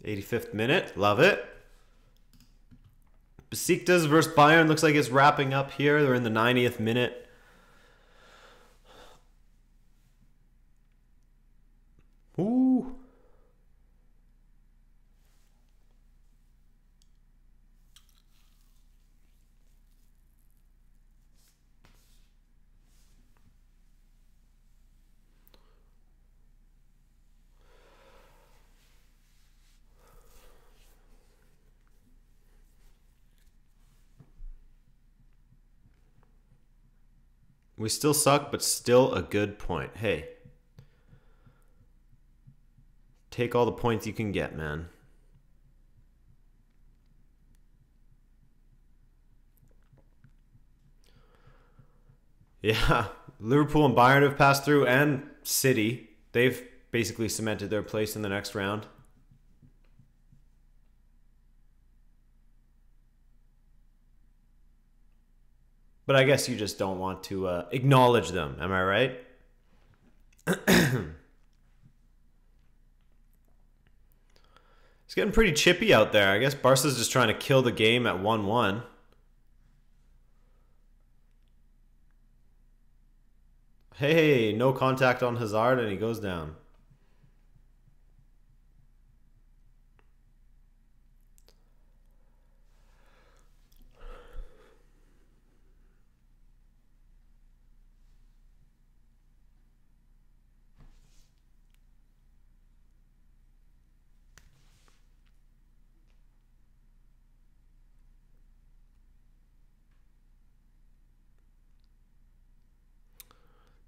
85th minute. Love it. Besiktas versus Bayern. Looks like it's wrapping up here. They're in the 90th minute. Ooh. We still suck, but still a good point. Hey. Take all the points you can get, man. Yeah. Liverpool and Bayern have passed through, and City. They've basically cemented their place in the next round. But I guess you just don't want to acknowledge them. Am I right? It's getting pretty chippy out there. I guess Barca's just trying to kill the game at 1-1. Hey, no contact on Hazard, and he goes down.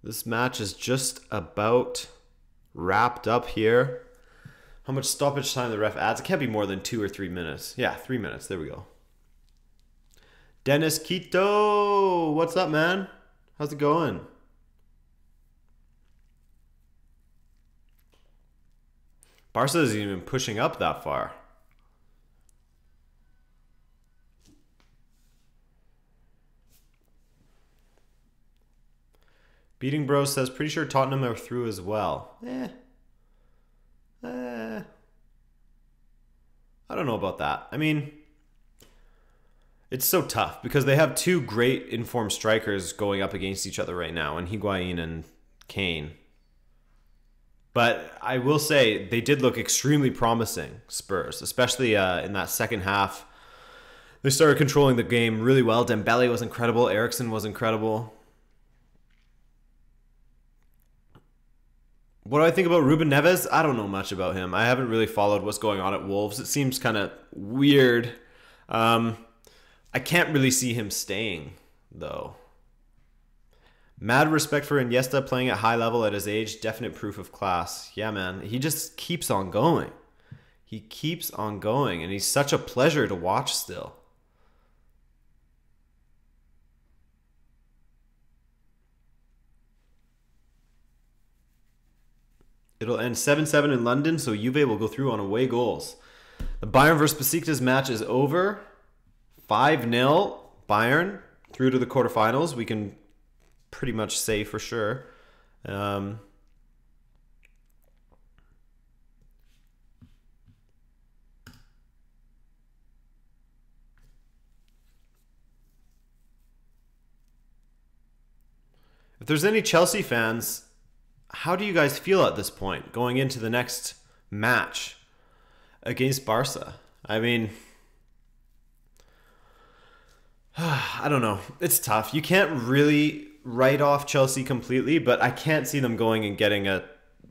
This match is just about wrapped up here. How much stoppage time the ref adds? It can't be more than 2 or 3 minutes. Yeah, 3 minutes. There we go. Dennis Quito, what's up, man? How's it going? Barca isn't even pushing up that far. Beating Bro says, pretty sure Tottenham are through as well. I don't know about that. I mean, it's so tough because they have two great informed strikers going up against each other right now, and Higuain and Kane. But I will say they did look extremely promising, Spurs, especially in that second half. They started controlling the game really well. Dembele was incredible. Eriksen was incredible. What do I think about Ruben Neves? I don't know much about him. I haven't really followed what's going on at Wolves. It seems kind of weird. I can't really see him staying, though. Mad respect for Iniesta playing at high level at his age. Definite proof of class. Yeah, man. He just keeps on going. He keeps on going, and he's such a pleasure to watch still. It'll end 7-7 in London, so Juve will go through on away goals. The Bayern versus Besiktas match is over. 5-0 Bayern through to the quarterfinals. We can pretty much say for sure. If there's any Chelsea fans, how do you guys feel at this point going into the next match against Barca? I mean, I don't know. It's tough. You can't really write off Chelsea completely, but I can't see them going and getting a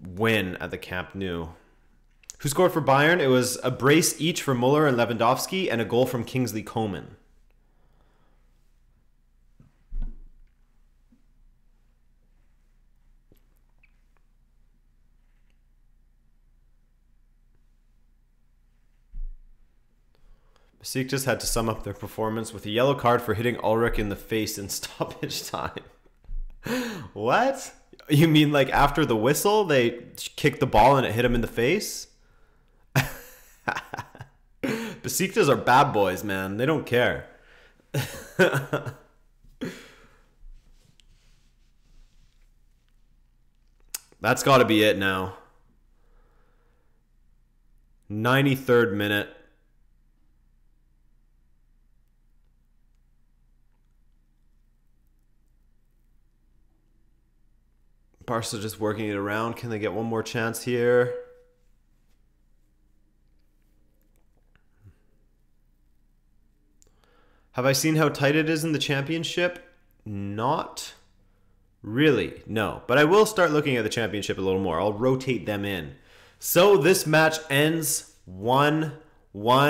win at the Camp Nou. Who scored for Bayern? It was a brace each for Muller and Lewandowski and a goal from Kingsley Coman. Besiktas had to sum up their performance with a yellow card for hitting Ulrich in the face in stoppage time. What? You mean like after the whistle, they kicked the ball and it hit him in the face? Besiktas are bad boys, man. They don't care. That's got to be it now. 93rd minute. Barca just working it around. Can they get one more chance here? Have I seen how tight it is in the championship? Not really, no. But I will start looking at the championship a little more. I'll rotate them in. So this match ends 1-1.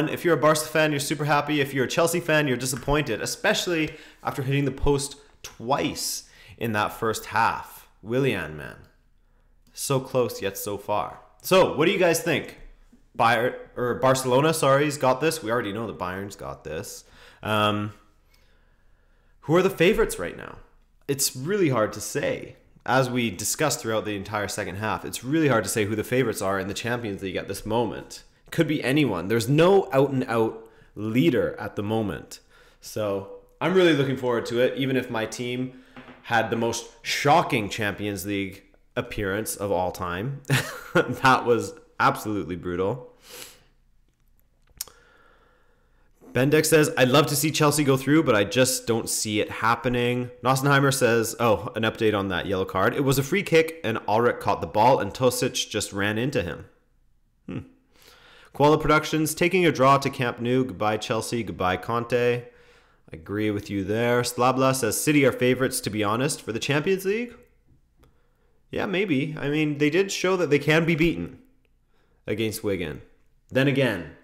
If you're a Barca fan, you're super happy. If you're a Chelsea fan, you're disappointed, especially after hitting the post twice in that first half. Willian, man. So close yet so far. So, what do you guys think? Barcelona, sorry's got this. We already know that Bayern's got this. Who are the favorites right now? It's really hard to say. As we discussed throughout the entire second half, it's really hard to say who the favorites are in the Champions League at this moment. It could be anyone. There's no out-and-out leader at the moment. So, I'm really looking forward to it, even if my team had the most shocking Champions League appearance of all time. That was absolutely brutal. Bendex says, I'd love to see Chelsea go through, but I just don't see it happening. Nossenheimer says, oh, an update on that yellow card. It was a free kick, and Ulrich caught the ball, and Tosic just ran into him. Koala Productions, taking a draw to Camp Nou. Goodbye, Chelsea. Goodbye, Conte. I agree with you there. Slabla says, City are favorites, to be honest, for the Champions League. Yeah, maybe. I mean, they did show that they can be beaten against Wigan. Then again,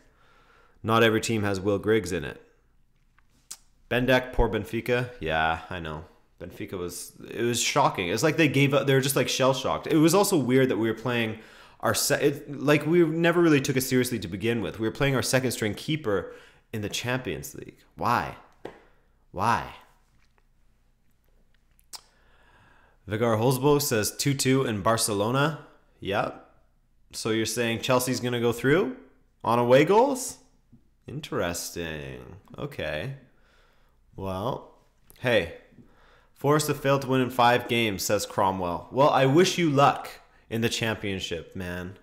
not every team has Will Griggs in it. Bendeck, poor Benfica. Yeah, I know. Benfica it was shocking. It's like they gave up. They were just like shell-shocked. It was also weird that we were playing like we never really took it seriously to begin with. We were playing our second string keeper in the Champions League. Why? Vigar Holzbo says 2-2 in Barcelona. Yep. So you're saying Chelsea's going to go through on away goals? Interesting. Okay. Well, hey, Forest have failed to win in 5 games, says Cromwell. Well, I wish you luck in the championship, man.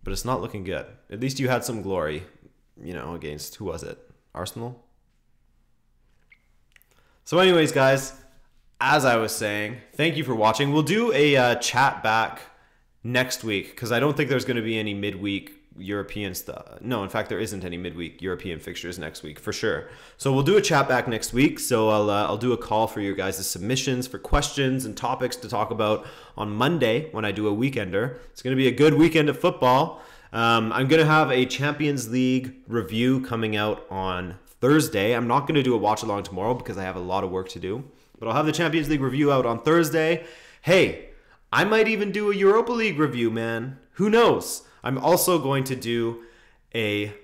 But it's not looking good. At least you had some glory, against, who was it? Arsenal? So anyways, guys, as I was saying, thank you for watching. We'll do a chat back next week because I don't think there's going to be any midweek European stuff. No, in fact, there isn't any midweek European fixtures next week for sure. So we'll do a chat back next week. So I'll do a call for your guys' submissions for questions and topics to talk about on Monday when I do a weekender. It's going to be a good weekend of football. I'm going to have a Champions League review coming out on Thursday. I'm not going to do a watch along tomorrow because I have a lot of work to do. But I'll have the Champions League review out on Thursday. Hey, I might even do a Europa League review, man. Who knows? I'm also going to do a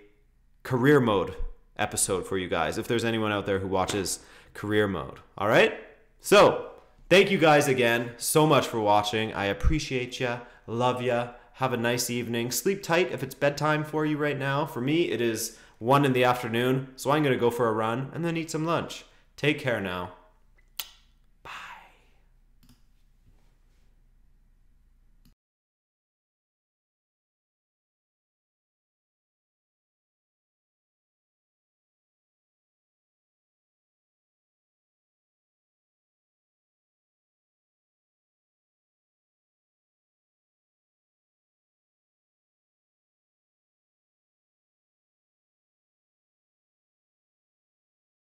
career mode episode for you guys if there's anyone out there who watches career mode. All right? So, thank you guys again so much for watching. I appreciate you. Love you. Have a nice evening. Sleep tight if it's bedtime for you right now. For me, it is 1 in the afternoon, so I'm going to go for a run and then eat some lunch. Take care now.